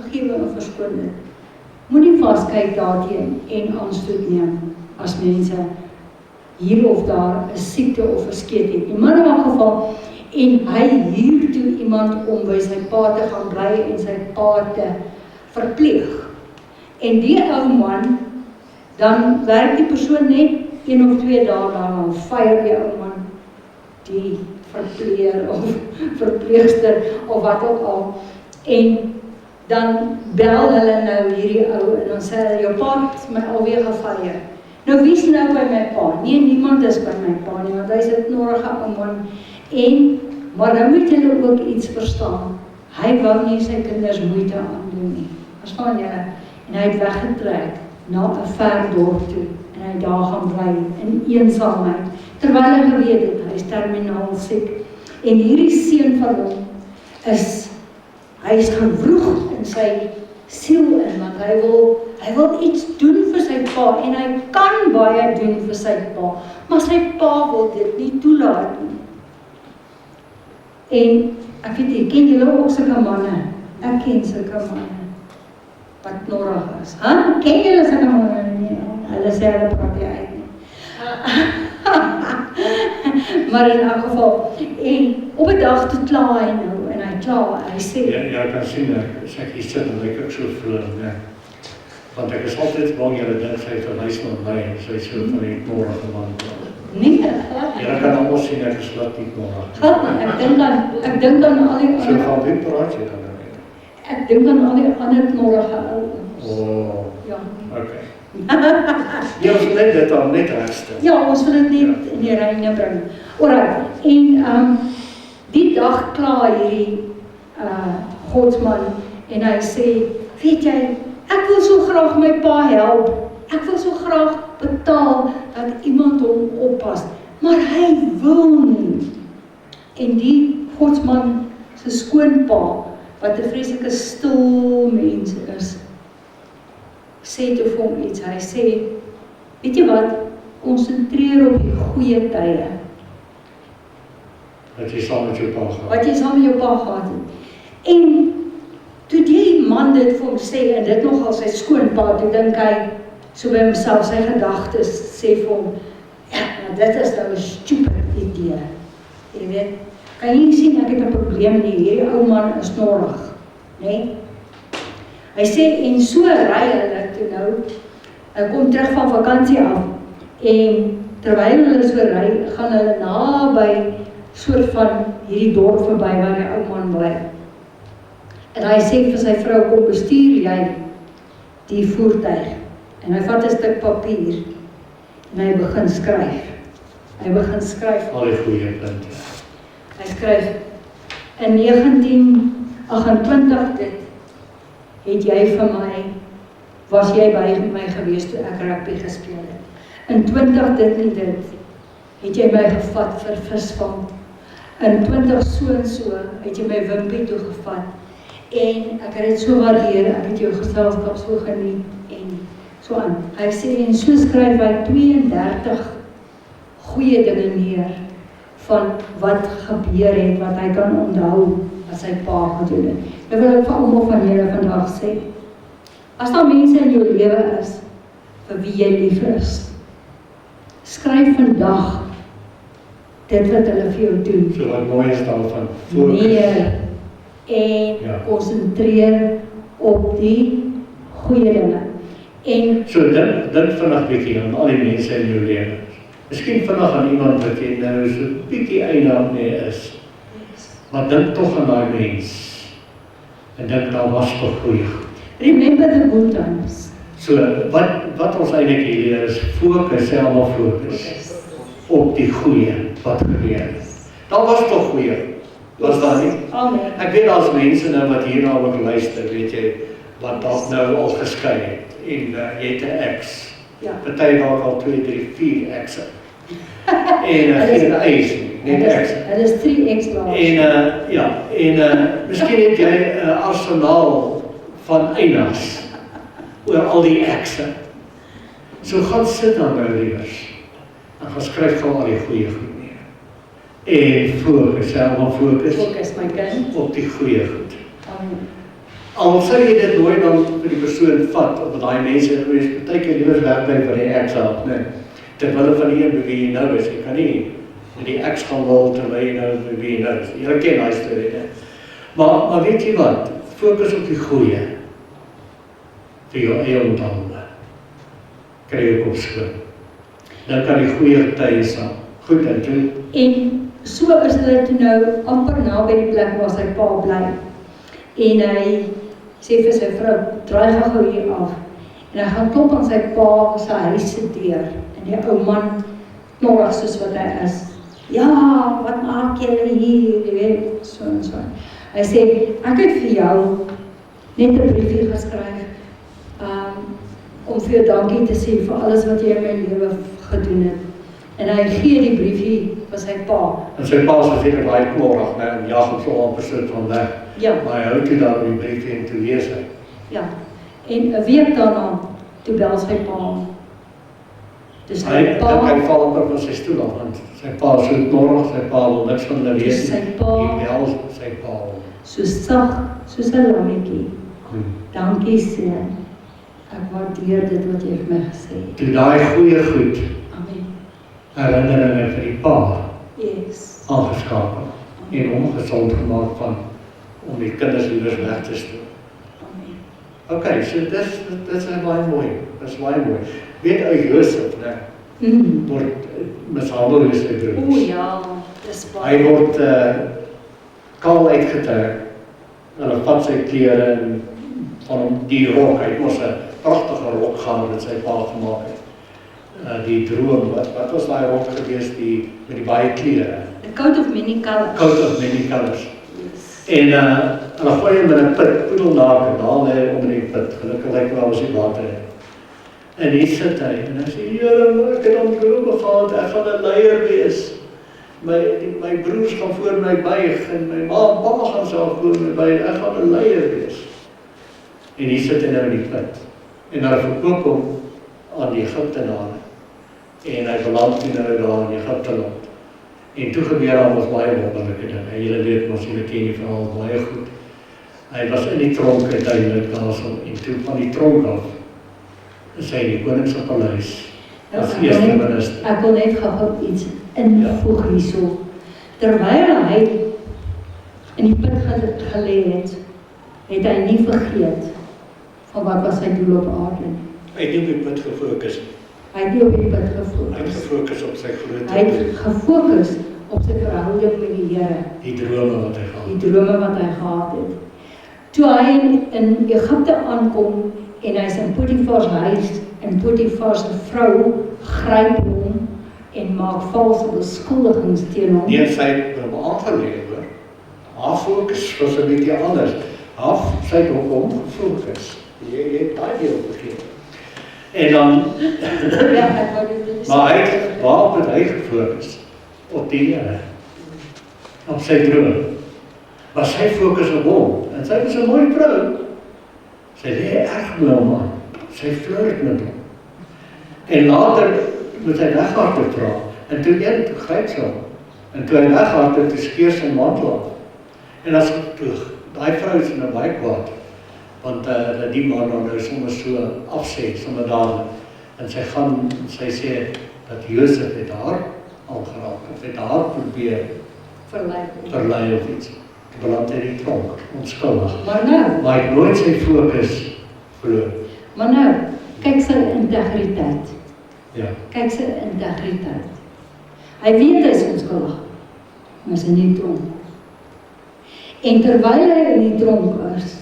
Vergewe en verskoon dit. Moenie vaskyk daarteen en aanstoot neem as mense hier of daar 'n siekte of 'n skeet het. Maar in 'n geval, en hy huur toe iemand om by sy pa te gaan bly en sy pa te verpleeg. En die ou man, dan werk die persoon net 1 of 2 dae dan fire die ou man, die verpleer of verpleegster of wat ook al. En dan bel hulle nou hierdie ou en dan sê hulle, jou pa het my alweer gefire. Nou wie is nou by my pa? Nee, niemand is by my pa nie, want hy is 'n knorrige ou man. Maar dan moet julle ook iets verstaan. Hy wou nie sy kinders moeite aandoen nie. Verstaan julle? En hy het weggetrek na 'n ver dorp toe. En hy daar gaan bly in eensaamheid. Terwyl hy geweet het, hy is terminaal siek. En hierdie seun van hom hy is gewroeg in in sy siel in, want hy wil iets doen vir sy pa, en hy kan baie doen vir sy pa, maar sy pa wil dit nie toelaat nie. En, ek weet nie, ken julle ook sulke manne? Ek ken sulke manne, wat knorrig is. Ken julle sulke manne? Nee, hulle sê hulle praat nie uit nie. Maar in elk geval, en op 'n dag toe kla hy nou, en hy sê... Ja, ek kan sien, as ek hier sit, en ek so vroeg, want ek is altyd bang, julle dink, sy verwys na my, en sy so van die knorrige man. Nee, julle kan allemaal sien, ek is glad nie knorrig. Glad nie, ek dink aan al die ander... So van wie praat jy dan? Ek dink aan al die ander knorrige ouens. Oh, ja. Okay. Ja, ons wil net herstel. Ja, ons wil dit net in die reine bring. Alright, en die dag kla hierdie godsman, en hy sê, weet jy, ek wil so graag my pa help, ek wil so graag betaal, dat iemand hom oppas, maar hy wil nie. En die godsman se skoonpa, wat 'n vreeslike stil mens is, sê toe vir hom iets, hy sê, weet jy wat, konsentreer op die goeie tye. Wat jy saam met jou pa gehad. Wat jy saam met jou pa gehad het. En, toe die man dit vir hom sê, en dit nogal sy skoonpa, toe dink hy, so by homself, sy gedagtes, sê vir hom, ja, dit is nou 'n stupid idee. Jy weet, kan jy nie sien, ek het 'n probleem nie, hierdie ou man is knorrig, nee? Hy sê, en so ry hulle toe nou, hy kom terug van vakansie af, en terwyl hulle so ry, gaan hulle naby soort van hierdie dorp verby waar die ou man bly. En hy sê vir sy vrou, kom bestuur jy die voertuig. En hy vat 'n stuk papier, en hy begin skryf. Al die goeie punte. Hy skryf, in 1928 dit, het jy vir my, was jy by my gewees toe ek rugby gespeel het. In 20 dit en dit, het jy my gevat vir visvang. In 20 so en so, het jy my wimpie toe gevat. En ek het dit so waardeer, ek het jou geselskap so geniet, en so aan. Hy sê, en so skryf hy 32 goeie dinge neer, van wat gebeur het, wat hy kan onthou, wat sy pa gedoen het. Nou wil ek vir almal van julle vandag sê, as daar mense in jou lewe is, vir wie jy lief is, skryf vandag dit wat hulle vir jou doen. So wat mooi is daarvan, fokus. Neer, en konsentreer op die goeie dinge. En so dink vandag bietjie aan al die mense in jou lewe. Miskien vandag aan iemand wat jy nou so bietjie eienaar mee is. Maar dink tog aan daai mens. En dink daar was tog goeie goed. Remember the good times. So wat ons eintlik hier leer is fokus, sê almal fokus op die goeie wat gebeur het. Daar was tog goeie. Was daar nie? Amen. Ek weet daar's mense nou wat hierna ook luister, weet jy, wat dalk nou al geskei het en jy het 'n ex. Ja. Party dalk al 2, 3, 4 exe. En geen eis nie, net exe. Hulle is 3 ex-laars. En miskien het jy 'n arsenaal van eienaars oor al die exe. So gaan sit dan nou liewers. En gaan skryf gou al die goeie goed neer. En fokus, helemaal fokus. Fokus, my kind. Op die goeie goed. Amen. Al sou jy dit nooit dan vir die persoon vat, op daai mense, baie keer liewer werk by die ex help, nee. Terwille van die een by wie jy nou is, jy kan nie met die ex gaan wil terwyl jy nou by wie jy nou is. Jy ken daai storie, nee. Maar weet jy wat? Fokus op die goeie. Vir jou eie onthaalde. Kry jou kop skoon. Dan kan die goeie tye saam. Goed, en toe. En so is hulle toe nou amper na by die plek waar sy pa bly. En hy sê vir sy vrou, draai gou hier af. En hy gaan klop aan sy pa se huis se deur. En die ou man, knorrig soos wat hy is. Ja, wat maak julle hier? Jy weet, so en so. Hy sê, ek het vir jou net 'n briefie geskryf, om vir jou dankie te sê vir alles wat jy in my lewe gedoen het. En hy gee die briefie vir sy pa. En sy pa sê seker baie knorrig, né, en jag hom so amper soort van weg. Ja, Maar hy hou toe daar die briefie en toe lees hy. ja. En 'n week daarna, toe bel sy pa. Dus Hy sy pa, val amper van sy stoel af, want sy pa is so knorrig, sy pa wil niks van hulle weet Dus sy nie. pa- Hy bel sy pa. so sag, soos 'n lammetjie. Dankie seun. Ek waardeer dit wat jy vir my gesê het. Toe daai goeie goed, Amen. herinneringe vir die pa Yes. aangeskakel en hom gesond gemaak van om die kinders liewers weg te stoot. Amen. Okay, so dis baie mooi. Dis baie mooi. Weet ou Josef, né, word mishandel deur sy O broers. ja, dis Hy baie. word kaal uitgetrek. Hulle vat sy klere en van hom die rok, hy het mos 'n pragtige rok gehad wat sy pa gemaak het. Die droom, wat was daai rok gewees met die baie klere? The coat of many colors. Coat of many colors. Yes. En hulle gooi hom in 'n put, poedelnaak, en daar lê hy om in die put. Gelukkig lyk wel as die water het. En hier sit hy en hy sê, Here, ek het hom drome gehad, ek gaan 'n leier wees. My broers gaan voor my buig en my ma en pa gaan self voor my buig. Ek gaan 'n leier wees. En hier sit hy nou in die put. En hulle verkoop hom aan die Egiptenare. En hy beland toe nou daar in Egipte land. En toe gebeur daar mos baie wonderlike dinge. Julle weet mos, julle ken die verhaal baie goed. Hy was in die tronk uiteindelik daarso en toe van die tronk af is hy in die koning se paleis as eerste minister. Ek wil net gou iets invoeg hierso. Terwyl hy in die put gelê het, het hy nie vergeet van wat was sy doel op aarde nie. Hy het nie op die put gefokus nie. Hy het nie op die put Hy het gefokus. gefokus op sy groot Hy het gefokus op sy verhouding met die Here, die drome wat hy gehad die het. drome wat hy gehad het. Toe hy in Egipte aankom en hy's in Potifar se huis en Potifar se vrou gryp hom en maak valse beskuldigings teen hom. Nee, sy het hom aangeleer, hoor. Haar fokus was 'n bietjie anders. Sy het op hom gefokus. Jy het daai deel vergeet. En dan Ja, ek wou dit maar waarop het hy gefokus? Op die Here. Op sy droom. Maar sy fokus op hom. En sy was 'n mooi vrou. Sy lê erg by hom aan. Sy flirt met hom. En later moet hy weghardloop vra. En toe gryp sy hom. En toe hy weghardloop, toe skeur sy mantel af. En as toe, daai vrou is nou baie kwaad. Want dat die man dan nou sommer so afsê, sommer dadelik. En sy gaan, sy sê dat Josef het haar aangeraak, of het haar probeer verlei of iets. Toe beland hy die tronk, onskuldig. Maar hy het nooit sy fokus verloor. Maar nou, kyk sy integriteit. Ja. Kyk sy integriteit. Hy weet hy is onskuldig, maar hy is in die tronk. En terwyl hy in die tronk is,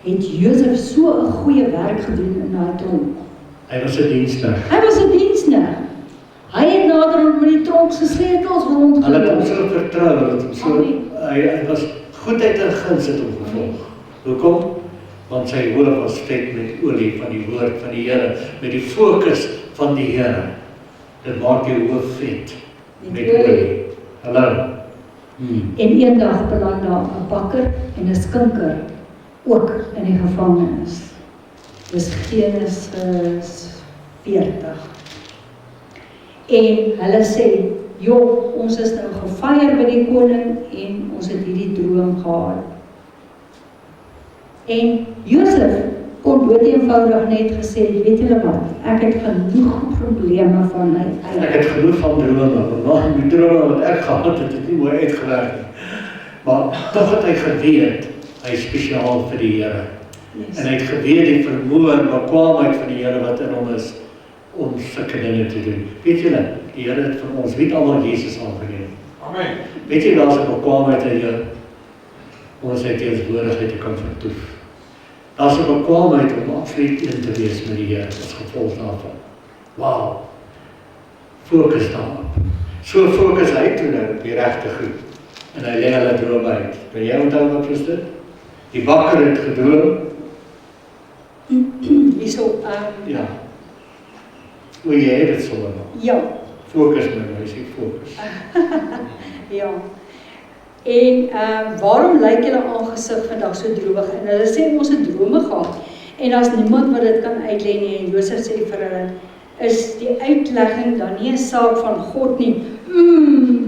het Josef so 'n goeie werk gedoen in daai tronk. Hy was 'n diensknegt. Hy was 'n diensknegt. Hy het naderhand met die tronk se sleutels Hulle het hom rondgeloop. so vertrou, hulle het hom so, Amen. hy was goedheid en guns het hom gevolg. Hoekom? Want sy hoof was vet met olie van die woord van die Here, met die fokus van die Here. Dit maak jou hoof vet met olie. Hallo. En eendag beland daar 'n bakker en 'n skinker ook in die gevangenis. Dis Genesis 40. En hulle sê, "Joh, ons is nou gefeier by die koning en ons het hierdie droom gehad." En Josef kon dood eenvoudig net gesê, "Weet julle wat? Ek het genoeg probleme van my Ek eie." het genoeg van drome, maar die drome wat ek gehad het, het nie mooi uitgewerk nie. Maar tog het hy geweet, hy is spesiaal vir die Here. Yes. En hy het geweet die vermoë en bekwaamheid van die Here wat in hom is, om sulke dinge te doen. Weet julle, die Here het vir ons, wie het almal Jesus aangeneem? Amen. Weet jy, daar is 'n bekwaamheid in jou, om in sy teenwoordigheid te kan vertoef. Daar is 'n bekwaamheid om absoluut een te wees met die Here, as gevolg daarvan. Wow, fokus daarop. So fokus hy toe nou op die regte goed. En hy lê hulle droom uit. Kan jy onthou wat was dit? Die bakker het gedroom. Hierso, Ja. O, jy het dit sommer nog. ja, Fokus my meisie, fokus. Ja. En waarom lyk julle aangesig vandag so droewig? En hulle sê ons het drome gehad. En as niemand wat dit kan uitlei nie, en Josef sê vir hulle, is die uitlegging dan nie 'n saak van God nie.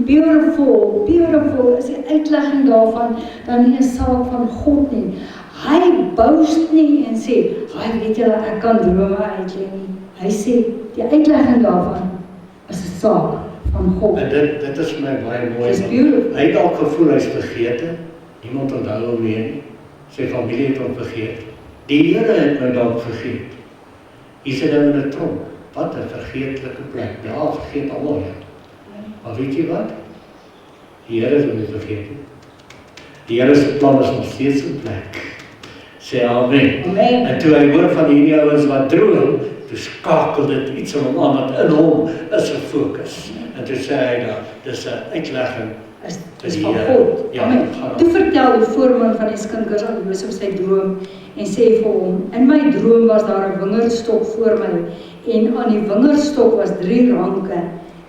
Beautiful, beautiful, is die uitlegging daarvan dan nie 'n saak van God nie. Hy boast nie en sê, weet julle, ek kan drome uitlei nie. Hy sê, die uitlegging daarvan is 'n saak van God. En dit is my baie mooi. Hy het al gevoel hy's vergete. Niemand onthou hom meer nie. Sy familie het hom vergeet. Die Here het my dalk vergeet. Hier sit nou in 'n tronk. Wat 'n vergeetlike plek. Ja, vergeet almal ja. Maar weet jy wat? Die Here is hom nie vergeet nie. Die Here se plan is nog steeds in plek. Sê amen. Amen. En toe hy hoor van hierdie ouens wat droom, toe skakel dit iets in hom aan, wat in hom is 'n fokus. En toe sê hy dan, dis 'n uitlegging. Is van God. Ja, Amen. Toe vertel die voorman van die skinkers aan Josef sy droom en sê vir hom, in my droom was daar 'n wingerdstok voor my en aan die wingerdstok was 3 ranke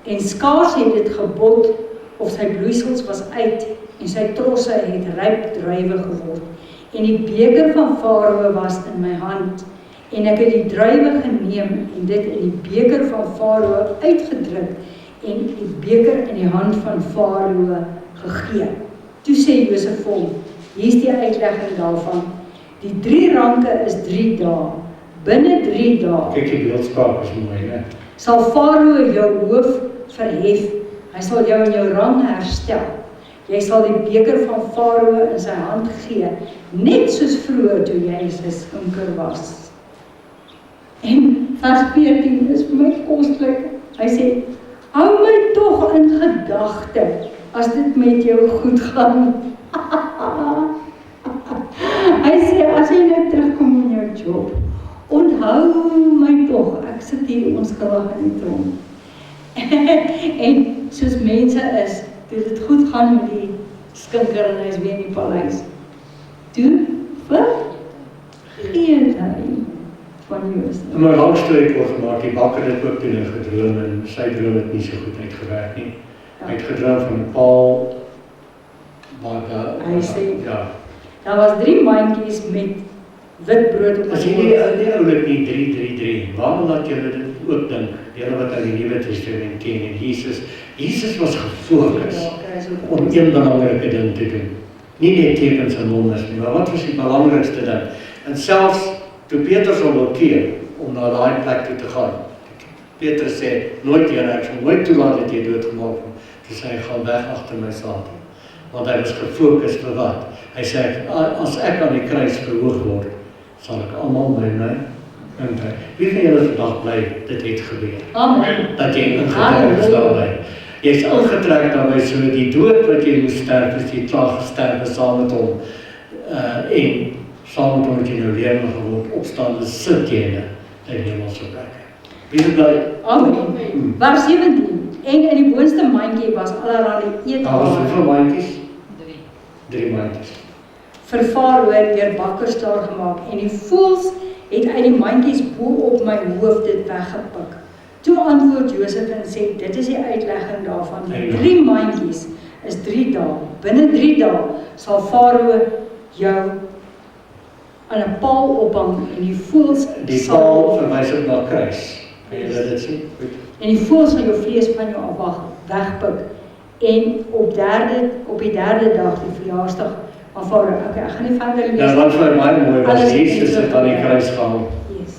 en skaars het dit gebot of sy bloeisels was uit en sy trosse het ryp druiwe geword. En die beker van Farao was in my hand en ek het die druiwe geneem en dit in die beker van Farao uitgedruk en die beker in die hand van Farao gegee. Toe sê Josef vir hom, hier is die uitlegging daarvan. Die 3 ranke is 3 dae. Binne 3 dae Kyk, die beeldspraak is mooi, né? sal Farao jou hoof verhef. Hy sal jou in jou rang herstel. Jy sal die beker van Farao in sy hand gee, net soos vroeër toe jy sy skinker was. En vers 14 is vir my koslik. Hy sê, hou my tog in gedagte as dit met jou goed gaan. Hy sê, as jy nou terugkom in jou job, onthou my tog, ek sit hier onskuldig in die tronk. En soos mense is, toe dit goed gaan met die skinker en hy is weer in die paleis, toe vergeet hy van Josef. In my lang storie kort gemaak, die bakker het ook toen gedroom en sy droom het nie so goed uitgewerk nie. Hy het gedroom van 'n paal, waar Hy sê, ja. daar was 3 mandjies met wit brood op As jy nie oulik nie 333, waarom laat julle dit ook dink, julle wat uit die Nuwe Testament ken en Jesus was gefokus om een belangrike ding te doen. Nie net tekens en wonders nie, maar wat was die belangrikste ding? En selfs toe Petrus hom wil keer om na daai plek toe te gaan. Petrus sê, nooit Here, ek sal nooit toelaat dat jy doodgemaak word. Toe sê hy, gaan weg agter my Satan. Want hy was gefokus vir wat? Hy sê, as ek aan die kruis verhoog word, sal ek almal by my intrek. Wie van julle vandag bly, dit het gebeur? Amen. Dat jy ingetrek is daarby. Jy is ingetrek daarby, so die dood wat jy moes sterf, is jy klaar gesterf saam met hom. En saam met hom het jy nou lewend geword, opstaande sit jy in die hemelse plekke. Wie is bly? Amen. Vers 17. En in die boonste mandjie was allerlei Daar was eetware. hoeveel mandjies? 3 mandjies. Vir Farao deur bakkers daar gemaak en die voëls het uit die mandjies bo op my hoof dit weggepik. Toe antwoord Josef en sê, dit is die uitlegging daarvan. Die 3 mandjies is 3 dae. Binne 3 dae sal Farao jou aan 'n paal ophang en die voëls Die paal verwys ook na kruis. Kan jy dit sien? Goed. En die voëls sal jou vlees van jou af wegpik. En op die derde dag, die verjaarsdag van Farao. Okay, ek gaan nie verder lees. Nou wat vir my baie mooi was, Alles Jesus het aan die in kruis gehang Yes.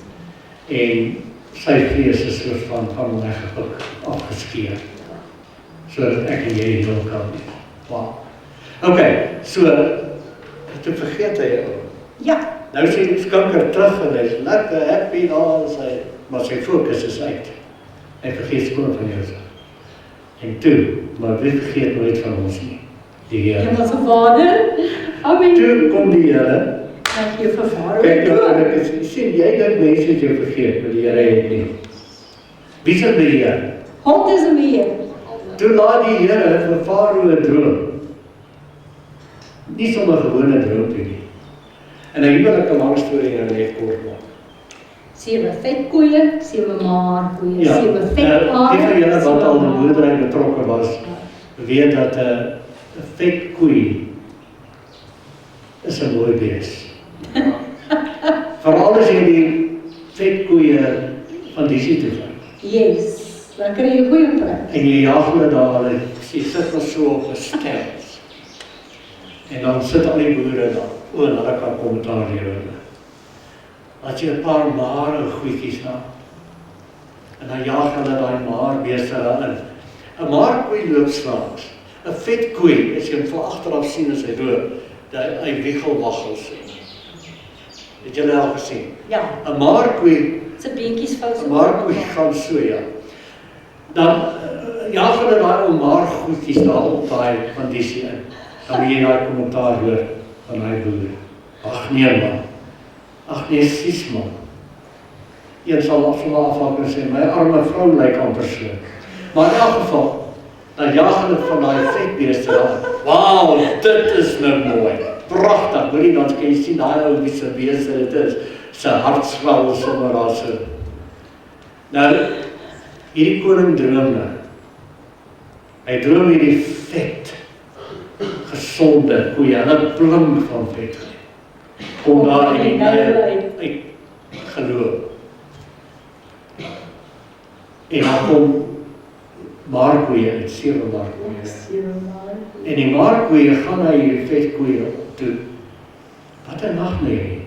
en sy vlees is soos van hom weggepik, afgeskeer. Sodat ek en jy die wil kan doen. Wow. Okay, so, toe vergeet hy jou. Ja, Nou sê die skinker terug en hy is lekker happy daar, maar sy fokus is uit. Hy vergeet skoon van Josef. En toe, maar wie vergeet nooit van ons nie? Die Here. Hemelse Vader. Amen. Toe kom die Here. Ek gee vir Farao. Kyk nou, en ek sien, jy dink mense het jou vergeet, maar die Here het nie. Wie se beheer? God is weer. Toe laat die Here vir Farao 'n droom. Nie sommer 'n gewone droom toe nie. En nou hier wil ek 'n lang storie nou net kort maak. 7 vetkoeie, 7 maarkoeie, Ja, 7 die vetare. van julle wat al in die 7 boerdery betrokke was, weet dat 'n vetkoei is 'n mooi bees. Veral as jy die vetkoeie van die toe vat. Yes, dan kry jy 'n goeie prys. En jy jaag hulle daar, en jy sit maar so op 'n stels. En dan sit al die boere daar, en hulle kan kommentaar lewer. As jy 'n paar mare goedjies na, en dan jaag hulle daai maarbeeste daarin. 'n Maarkoei loop slags. 'n Vetkoei, as jy hom van agteraf sien as hy loop, hy wiegelwaggel sien. Het julle al gesien? Ja, 'n Maarkoei, se beentjies vou so. 'n maarkoei gaan so, ja. Dan jaag hulle daai ou maargoedjies daar op daai kondisie in. Dan moet jy daai kommentaar hoor van daai boere. Ag nee man. Ag nee, sis man. Een sal afhaak en sê, my arme vrou lyk amper so. Maar in elk geval, dan jaag hulle van daai vetbeeste daar. Wauw, dit is nou mooi. Pragtig, hoorie, dan kan jy sien daai ou wie se beeste dit is. Sy hartsval sommer daar so. Nou, hierdie koning droom nou. Hy droom hierdie vet, gesonde koeie, hulle blink van vet. Kom daar in die uit geloop. En dan kom maarkoeie uit, 7 maarkoeie. En die maarkoeie gaan na hierdie vetkoeie toe. Wat 'n nagmerrie.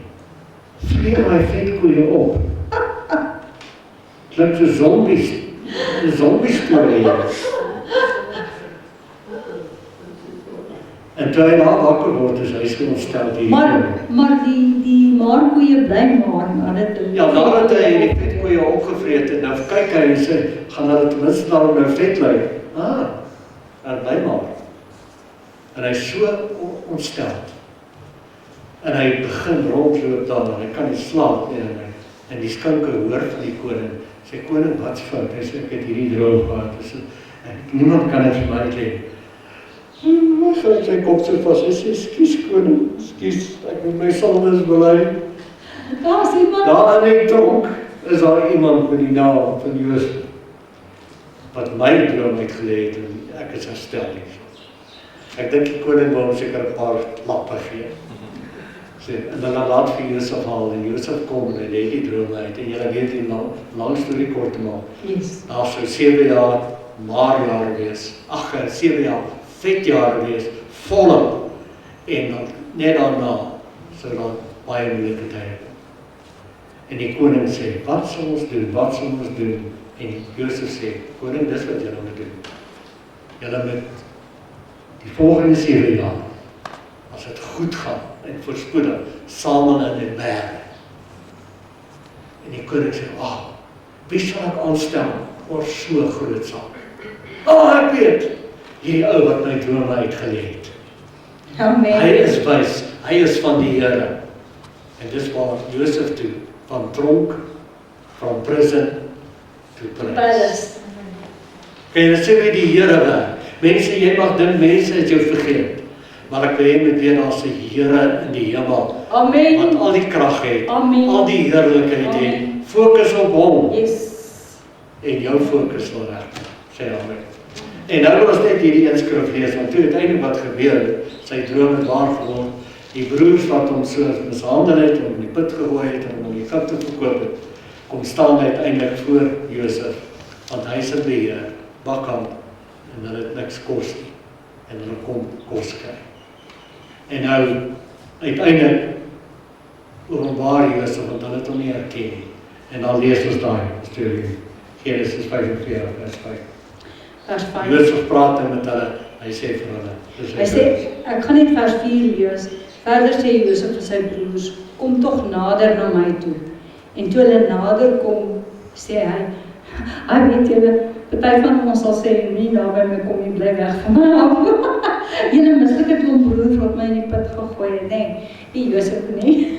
Vlieg daai vetkoeie op. Klink so zombies. 'n Zombie-storie. En toe hy daar wakker word, is hy so ontstel hierdie koning. Maar die maarkoeie bly maar dit. Ja, nadat hy die vetkoeie opgevreet het, nou kyk hy en sê, gaan hulle ten minste daarom nou vet lyk. Hy bly maar. En hy is so ontstel. En hy begin rondloop daar, en hy kan nie slaap nie, en die skinke hoor van die koning, sê, koning, wat's fout? Hy sê, ek het hierdie droom gehad, en niemand kan dit vir my uitleg. Hy sy kop so vas, hy sê, skus koning, skus, ek moet my sondes bely. Daar is iemand. Daar in die tronk is daar iemand met die naam van Josef, wat my droom uitgelê het, en ek is herstel nie. Ek dink die koning wou hom seker 'n paar lappe gee. En dan laat vir Josef haal, en Josef kom, en hy lê die droom uit, en julle weet die lang storie kort te maak. Yes. Daar sou 7 jaar maarjare wees, 7 jaar vetjare wees, volop, en dan, net daarna, sou daar baie moeilike tye kom. En die koning sê, wat sal ons doen, wat sal ons doen? En Josef sê, koning, dis wat julle moet doen. Julle moet die volgende 7 jaar, as dit goed gaan, en voorspoedig, samel in die berge. En die koning sê, wie sal ek aanstel vir so groot saak? Ek weet, hierdie ou wat my drome uitgelê het. Amen. Hy is wys, hy is van die Here. En dis waar Josef toe, van tronk, from prison to palace. Kan jy sê wie die Here werk? Mense, jy mag dink mense het jou vergeet. Maar ek wil hê met weer daar's 'n Here in die hemel. Amen. Wat al die krag het, Amen. al die heerlikheid het. Fokus op hom. Yes. En jou fokus sal reg. Sê amen. En nou wil ons net hierdie inskrif lees, want toe uiteindelik wat gebeur, sy droom het waar geword. Die broers wat hom so mishandel het, hom in die put gegooi het, en hom in Egipte verkoop het, kom staan uiteindelik voor Josef, want hy is 'n beheer, bakkant, en hulle het niks kos nie, en hulle kom kos kry. En nou, uiteindelik, openbaar Josef, want hulle het hom nie herken nie. En dan lees ons daai storie, Genesis 45, vers 5. Vers 5. Josef praat met hulle, hy sê vir hulle. Hy sê, ek gaan net vers 4 lees. Verder sê Josef vir sy broers, kom tog nader na my toe. En toe hulle nader kom, sê hy weet julle, party van ons sal sê, nie daar by my kom, jy bly weg van my af. Julle mislike klomp broers wat my in die put gegooi het, nie Josef nie.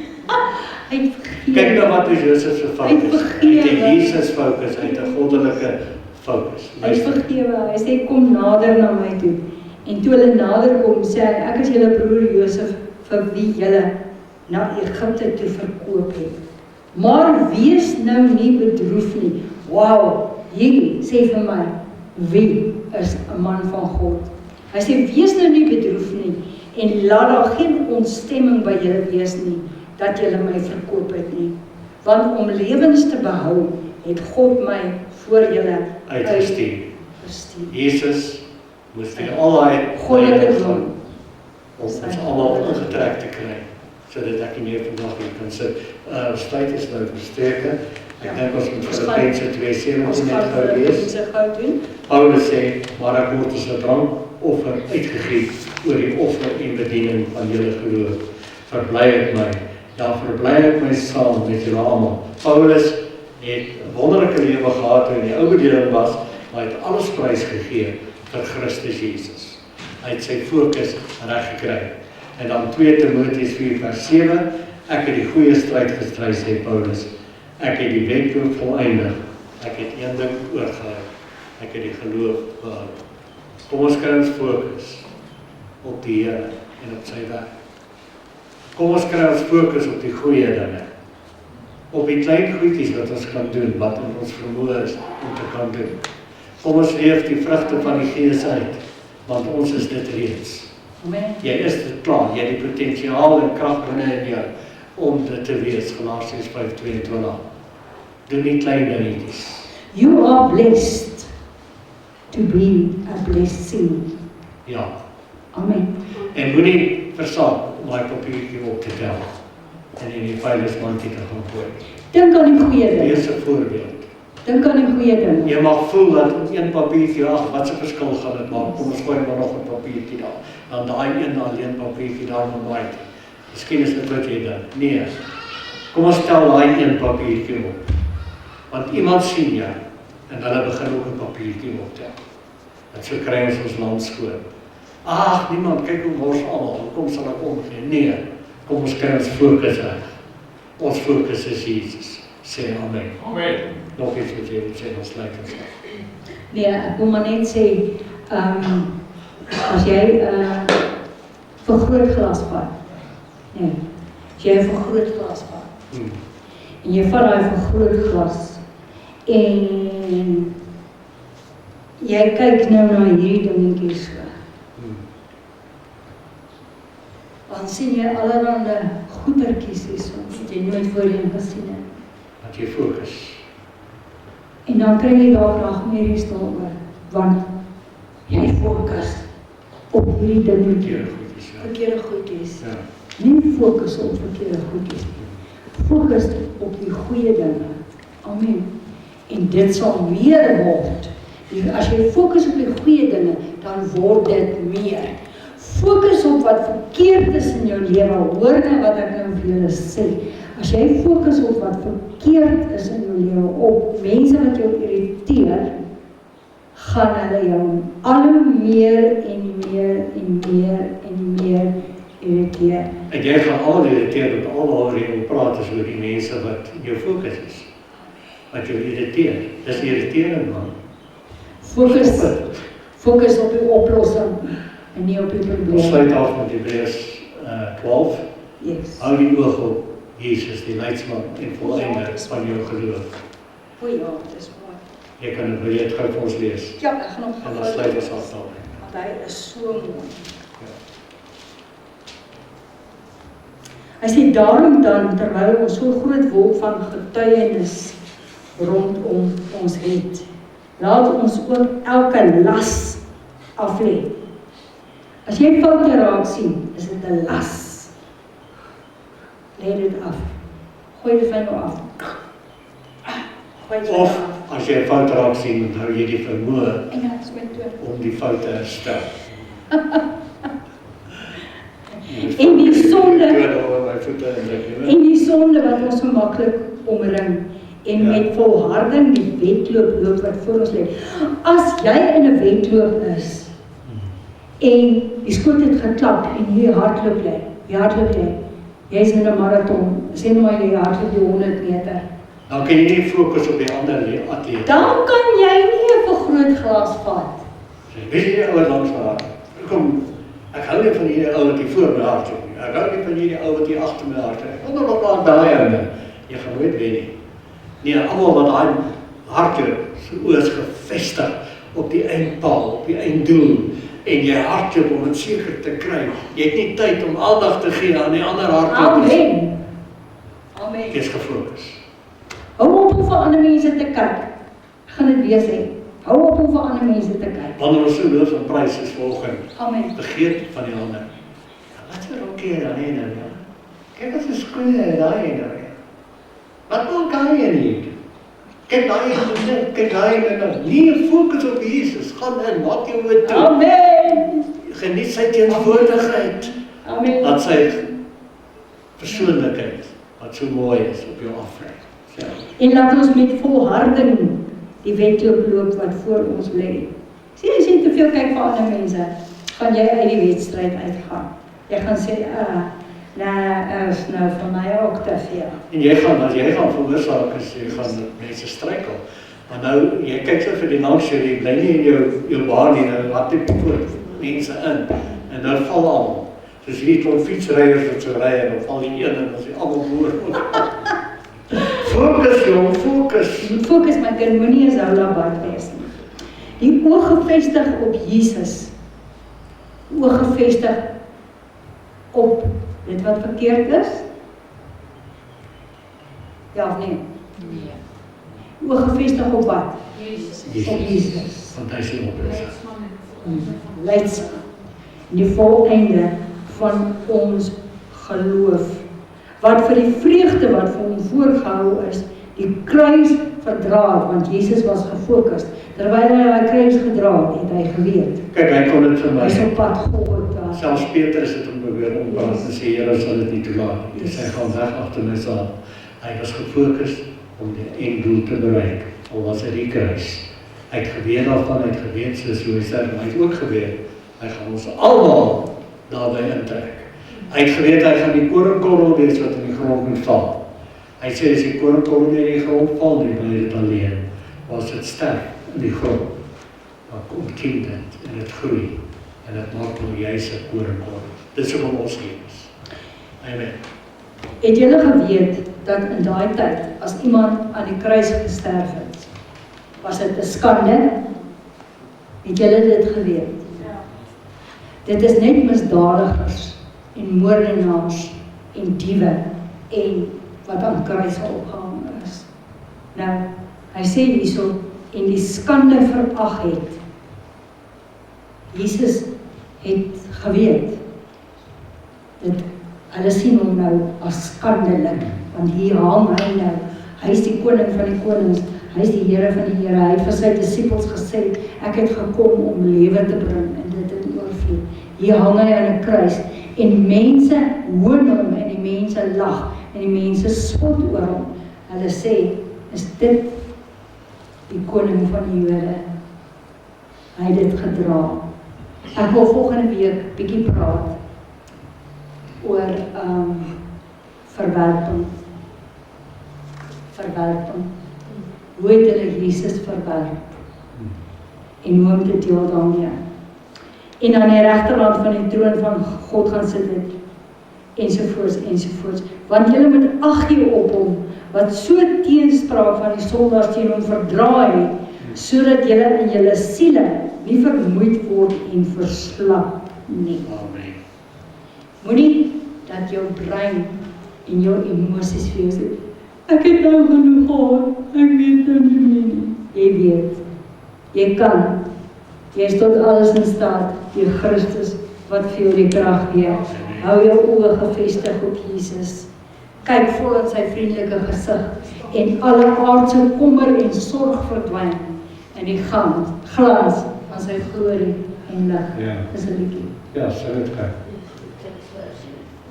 Hy het vergewe. Kyk nou wat is Josef se fokus. Hy het 'n Jesus fokus, hy het 'n goddelike fokus. Hy het vergewe, hy sê, kom nader na my toe. En toe hulle nader kom, sê hy, ek is julle broer Josef, vir wie julle na Egipte toe verkoop het. Maar wees nou nie bedroef nie. Wow, hier sê vir my, wie is 'n man van God? Hy sê, wees nou nie bedroef nie, en laat daar geen ontstemming by julle wees nie, dat julle my verkoop het nie. Want om lewens te behou, het God my voor julle uitgestuur. Jesus moes vir al daai goddelike doel om ons almal ingetrek te kry, sodat ek nie meer vandag hier kan sit. Tyd is nou verstreke. Ek dink ons moet Filippense 2:17 net gou lees. Paulus sê, maar ek word as 'n drankoffer uitgegee oor die offer en bediening van julle geloof. Verbly ek my, ja, verbly ek my saam met julle almal. Paulus het 'n wonderlike lewe gehad toe hy in die ou bedeling was, maar hy het alles prys gegee vir Christus Jesus. Hy het sy fokus reg gekry. En dan 2 Timoteus 4:7, ek het die goeie stryd gestry, sê Paulus. Ek het die wedloop volëindig. Ek het een ding oorgehou. Ek het die geloof behou. Kom ons kry ons fokus op die Here en op sy werk. Kom ons kry ons fokus op die goeie dinge. Op die klein goedjies wat ons kan doen, wat in ons vermoë is om te kan doen. Kom ons leef die vrugte van die Gees uit, want ons is dit reeds. Amen. Jy is dit klaar, jy het die potensiaal en krag binne in jou om dit te wees, Galasiërs 5:22. Doen nie klein dingetjies. You are blessed to be a blessing. Ja, Amen. en moenie versaak om daai papiertjie op te tel en in die vuilnismandjie te gaan gooi. Dink aan die goeie ding. Wees 'n voorbeeld. Dink aan die goeie ding. Jy mag voel dat een papiertjie, ag, wat 'n verskil gaan dit maak. Kom ons gooi maar nog 'n papiertjie daar. Dan daai een alleen papiertjie daar moet waai. Miskien is dit wat jy dink. Nee. Kom ons tel daai een papiertjie op. Want iemand sien jou en hulle begin ook 'n papiertjie optel. En so kry ons land skoon. Ag, niemand kyk hoe mors almal. Kom sal ek omgee. Nee. Kom ons kry ons fokus reg. Ons fokus is Jesus. Sê amen. Amen. Nog iets wat jy wil sê, ons sluit ons af. Nee, ek wil maar net sê, as jy vergrootglas vat, nee, as jy 'n vergrootglas vat, en jy vat daai vergrootglas, en jy kyk nou na hierdie dingetjies so, dan sien jy allerhande goetertjies hierso, wat jy nooit voorheen gesien het. Dat jy fokus. En dan kry jy dalk nagmerries daaroor, want jy fokus op hierdie dingetjie, verkeerde goedjies. Ja. Nie fokus op verkeerde goedjies. Fokus op die goeie dinge. Amen. En dit sal meer word. As jy fokus op die goeie dinge, dan word dit meer. Fokus op wat verkeerd is in jou lewe. Hoor nou wat ek nou vir julle sê. As jy fokus op wat verkeerd is in jou lewe, op mense wat jou irriteer, gaan hulle jou al hoe meer en meer en meer en meer irriteer. En jy gaan al irriteer, want alwaar jy wil praat is oor die mense wat jou fokus is. Wat jou irriteer. Dis irriterend, man. Fokus op die oplossing en nie op die Ons probleem. sluit af met Hebreërs 12. Yes. Hou die oog op Jesus, die leidsman en volleinder van jou geloof. O ja, dis mooi. Jy kan dit wil jy het gou vir ons lees. Ja, ek gaan En dan sluit ons af daarmee. Want hy is so mooi. Hy sê daarom dan, terwyl ons so groot wolk van getuienis rondom ons het, laat ons ook elke las af lê. As jy foute raak sien, is dit 'n las. Lê dit af. Gooi dit van jou af. Gooi dit van jou Of af. as jy 'n fout raak sien, hou jy die vermoë En dan is my dood. om die fout te herstel. En die sonde, My voete en dit, en die sonde wat ons so maklik omring en met volharding die wedloop loop wat voor ons lê. As jy in 'n wedloop is en die skoot het geklap en jy hardloop jy, jy's in 'n marathon, sê nou maar jy hardloop die 100 meter. dan kan jy nie fokus op die ander atleet. Dan kan jy nie 'n vergrootglas vat. Weet jy die ou wat langs haar? Kom, ek hou nie van hierdie ou wat hier voor my hardloop nie. Ek hou nie van hierdie ou wat hier agter my hardloop. Ek wil nog daai ou. jy gaan nooit wen nie. Nee, almal wat daai hardloop, so oors gevestig op die eindpaal, op die einddoel, en jy hardloop om dit seker te kry. Jy het nie tyd om aandag te gee aan die ander hardloopers. Amen. Amen. Wees gefokus. Hou op om vir ander mense te kyk. Ek gaan dit weer sê. Hou op om vir ander mense te kyk. Wanneer ons so loof en prys is volgende. Amen. Vergeet van die ander. Wat is er ook hier aan die ene? Kyk wat is skoene daai ene. Wat maak hy nie? Kyk daai ene, kyk daai ene. Nie fokus op Jesus. Gaan in, maak jou oor toe. Amen. Geniet sy teenwoordigheid. Amen. Laat sy persoonlikheid, wat so mooi is, op jou aflei. Ja. En laat ons met volharding die wedloop loop wat voor ons lê. Sien, as jy te veel kyk vir ander mense, gaan jy uit die wedstryd uitgaan. Jy gaan sê, is nou vir my ook te veel. En jy gaan veroorsaak as jy gaan mense struikel. Maar nou, jy kyk so vir die langsjury, jy bly nie in jou baan nie, nou laat jy voor mense in. En nou val almal. Soos hierdie klomp fietsryers wat so ry, en dan val die een en as die almal hoor. Fokus jong, fokus. Moet fokus my kind, moenie eens hou laat wees nie. Die oog gefestig op Jesus. Oog gefestig op dit wat verkeerd is. Ja of nee? Nee. Oog gefestig op wat? Jesus. Op Jesus. Want hy is die oplossing. Leidskap. Die volleinde van ons geloof. Wat vir die vreugde wat vir hom voorgehou is, die kruis verdra het, want Jesus was gefokus. Terwyl hy die kruis gedra het, het hy geweet. Kyk, hy kon dit vir my. Hy is op pad Golgotha. Selfs Petrus het hom beweer ompraat en sê, Here sal dit nie toelaat nie. Dus hy gaan weg agter my saam. Hy was gefokus om die einddoel te bereik. Al was hy die kruis. Hy het geweet daarvan, hy het geweet soos Joosef, maar hy het ook geweet, hy gaan ons almal daarby intrek. Hy het geweet, hy gaan die koringkorrel wees wat in die grond moet val. Hy sê, as die koringkorrel nie in die grond val nie, bly dit alleen. Maar as dit sterf in die grond, dan kom kind dit en dit groei. En dit maak nou juist 'n koringkorrel. Dit is hoekom ons hier is. Amen. Het julle geweet dat in daai tyd, as iemand aan die kruis gesterf het, was dit 'n skande? Het julle dit geweet? Ja. Dit is net misdadigers en moordenaars en diewe en wat aan kruise opgehang is. Nou, hy sê hierso, en die skande verag het. Jesus het geweet, hulle sien hom nou as skandelik, want hier hang hy nou, hy is die koning van die konings, hy is die Here van die Here, hy het vir sy disippels gesê, ek het gekom om lewe te bring, en dit in oorvloed. Hier hang hy aan 'n kruis, en mense hoon hom, en die mense lag, en die mense spot oor hom. Hulle sê, is dit die koning van die Jode? Hy het dit gedra. Ek wil volgende week bietjie praat oor verwerping. Verwerping. Hoe het hulle Jesus verwerp? En hoe om te deel daarmee? En aan die regterhand van die troon van God gaan sit het, ensovoorts, ensovoorts. Want julle moet ag gee op hom, wat so teenspraak van die sondaars teen hom verdra het, sodat julle in julle siele nie vermoeid word en verslap nie. Amen. Moenie dat jou brein en jou emosies vir jou sê, ek het nou genoeg gehad, ek weet nou nie meer nie. Jy weet, jy kan, jy is tot alles in staat, die Christus wat vir jou die krag gee. Hou jou oë gefestig op Jesus. Kyk vol in sy vriendelike gesig en alle aardse kommer en sorg verdwyn in die glans van sy glorie en lig. Ja. Dis 'n liedjie. Ja, sing dit gou.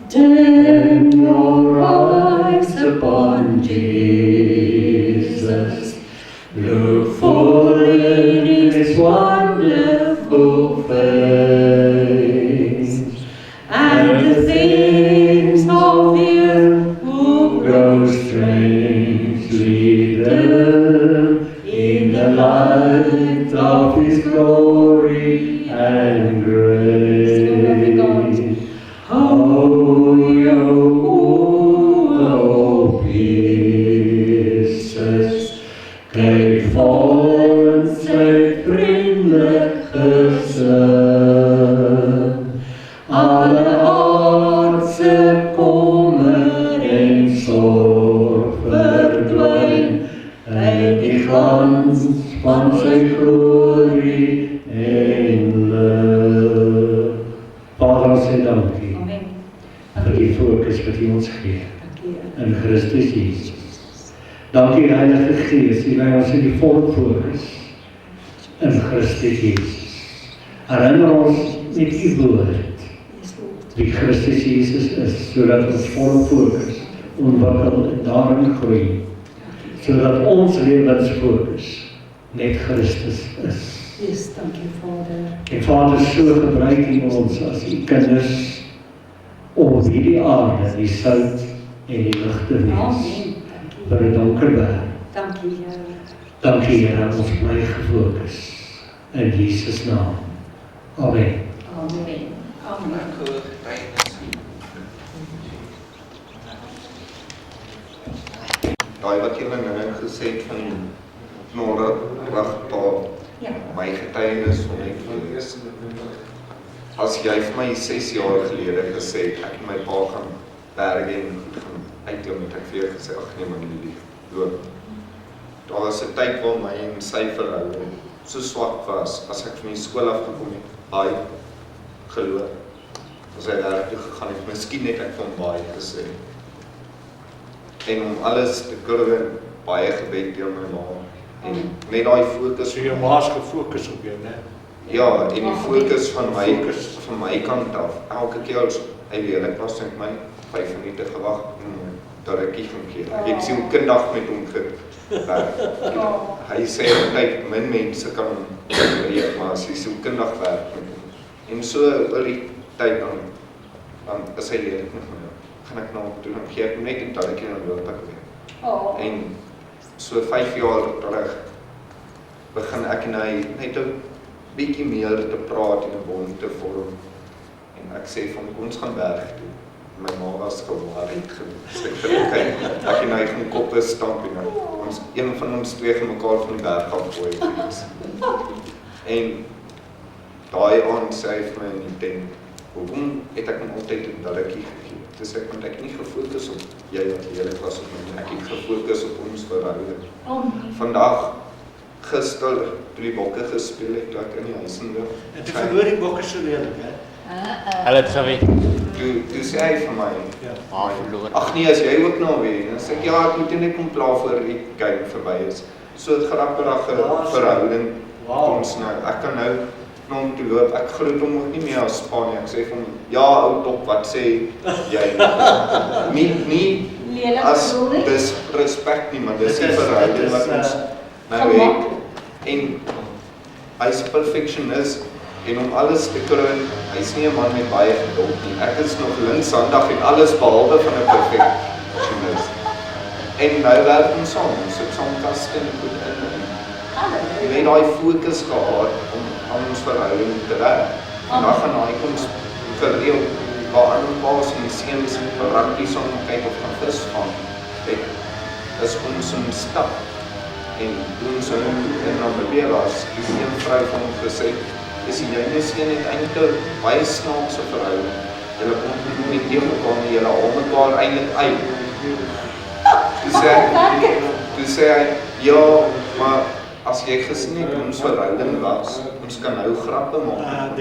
Turn your eyes upon Jesus, look full in his wonderful face, and the things of the earth will grow strangely dim in the light of his glory and grace. Oh, Jesus, kyk voor sy vriendelik gesin. Alle aardse kommer en sorg verdwyn uit die glans van sy glorie en lig. Vader, ons sê dankie vir die fokus wat U ons gee in Christus Jesus. Dankie Heilige Gees, U lei ons in die volle fokus in Christus Jesus. Herinner ons met U woord wie Christus Jesus is, sodat ons volle fokus ontwikkel en daarin groei, sodat ons lewensfokus net Christus is. Yes, dankie Vader. En Vader, so gebruik U ons as U kinders om hierdie aarde, die sout en die lig te wees. Amen. Vir 'n donker wêreld. Dankie Here. Dankie Here, ons bly gefokus in Jesus naam. Amen. Amen. Amen. Daai wat julle nou gesê het van môre regtaal, Ja. my getuienis van net lees. As jy vir my 6 jaar gelede gesê het, ek en my pa gaan berge en goed gaan uitklim, het ek vir jou gesê, ag nee man, die loop. Daar was 'n tyd waar my en sy verhouding so swak was, as ek van die skool afgekom het, baie geloop. As hy daar toe gegaan het, miskien het ek van baie gesê. En om alles te kurwe, baie gebed deur my ma. En net daai fokus. So jou ma's gefokus op jou, né? Ja, en die fokus van my kant af. Elke keer as hy lelik was, het my 5 minute gewag en dat ek gaan gee. Ek het sielkundig met hom gewerk. Hy sê altyd min mense kan breek, maar as jy sielkundig werk met hom. En so oor die tyd dan is hy lelik met my. Gaan ek nou doen, dan gee ek hom net 'n talletjie en dan loop ek weer. En so 5 jaar terug begin ek en hy net 'n bietjie meer te praat en 'n bond te vorm. En ek sê van ons gaan berg toe. My ma was geworried geweest. Ek dink ek en hy gaan koppe stamp en ons een van ons twee gaan mekaar van die berg af gooi geweest. En daai aand sê hy vir my in die tent, hoekom het ek hom altyd 'n dalletjie gegee? Dus ek want ek nie gefokus op jy wat lelik was op my, ek het gefokus op ons verhouding. Vandag, gister, toe die bokke gespeel het, toe ek in die huis inloop. En toe verloor die bokke so lelik, hè? Hulle het gewen. Toe sê hy vir my, Verloor. ag nee, as jy ook nou wen, dan sê ek, ja, ek moet net kom pla voor die game verby is. So 'n grappige verhouding, ons nou, ek kan nou om te loop, ek groet hom ook nie meer as Spanje, ek sê vir hom, ja ou top, wat sê jy? Nie as dis respect nie, maar dis die verhouding wat ons nou het. En hy's 'n perfectionist en om alles te kroon, hy's nie 'n man met baie geduld nie. Ek is nog linkshandig en alles behalwe van 'n perfectionist. En nou werk ons saam, ons sit saam kaste en goed in. Net daai fokus gehad om aan ons verhouding te werk. En dan gaan hy ons gereeld waar aan paas en seuns rugby saam kyk of gaan vis vang. Dit is ons 'n stap. En toen ons in Namibia was, is een vrou van hom gesê, is jy miskien eintlik baie snaakse verhouding. Julle kom nie teen mekaar nie, julle haal mekaar eintlik uit. Toe sê hy, ja, maar as jy gesien het ons verhouding was, ons kan nou grappe maak.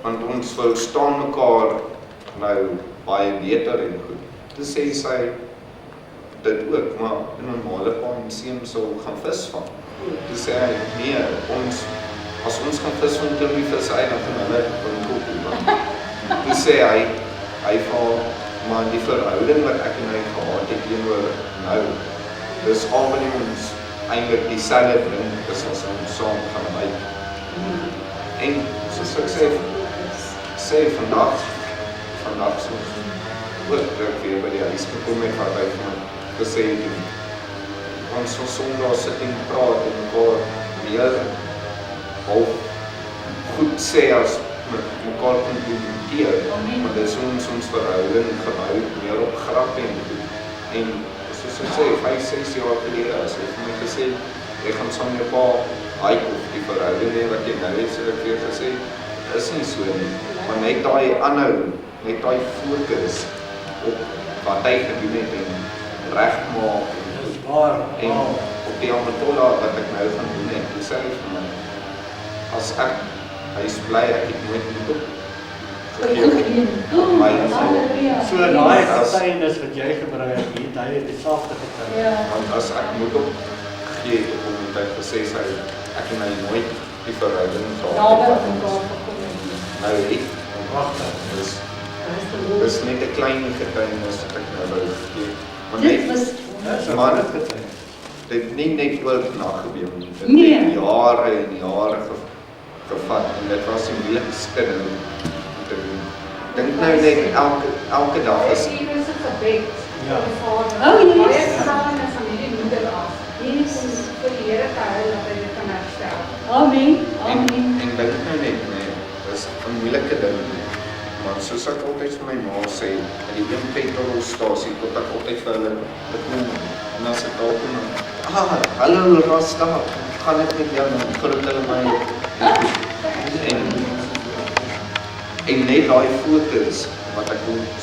Want ons verstaan mekaar nou baie beter en goed. Toe sê sy dit ook, maar in 'n normale pa en seun sou gaan vis vang. Toe sê hy, nee, as ons gaan vis vang teen die vis uit, dan gaan hulle koop. Toe sê hy val, maar die verhouding wat ek en hy gehad het teenoor nou, dis al wanneer ons eintlik dieselfde ding is as ons saam gaan byt. En soos ek sê vandag soos ook ek weer by die huis gekom het wat hy van gesê het, ons sal Sondag sit en praat en mekaar meer half goed sê as mekaar komplimenteer, want dit is ons verhouding gebou meer op grap en goed. En soos ek sê, 5-6 jaar gelede, as jy vir my gesê, jy gaan saam met jou pa hike of die verhouding hê wat jy nou het, so ek weer gesê, is nie so nie. Maar net daai aanhou, net daai fokus op wat hy gedoen het en regmaak en op die Amatola wat ek nou gaan doen het, toe sê hy vir my, as ek, hy is bly, ek het nooit moet op. So daai getuienis wat jy gebring het, hier, hy het dieselfde getuienis. Want as ek moet op gegee het op hom, het hy gesê, ek en hy nooit die verhouding gehad. Nou het, dis net 'n klein getuienis wat ek nou wou gee. Dit was Maar dit het nie net oornag gebeur nie. Dit Nee. het jare en jare gevat en dit was die moeilikste ding om te doen. Dink nou net elke dag is Hier is 'n gebed Ja. vir die Vader. Oh, yes. Baie staan en van hierdie moeder af. Jesus. Vir die Here te huil dat hy dit kan herstel. Amen. en Amen. dink nou net, nee, dis 'n moeilike ding. Maar soos ek altyd vir my ma sê, in die een petrolstasie tot ek altyd vir hulle bekom en as ek daar kom, hallo Rasta, gaan dit met jou, dan groet hulle my en net daai fokus wat ek wil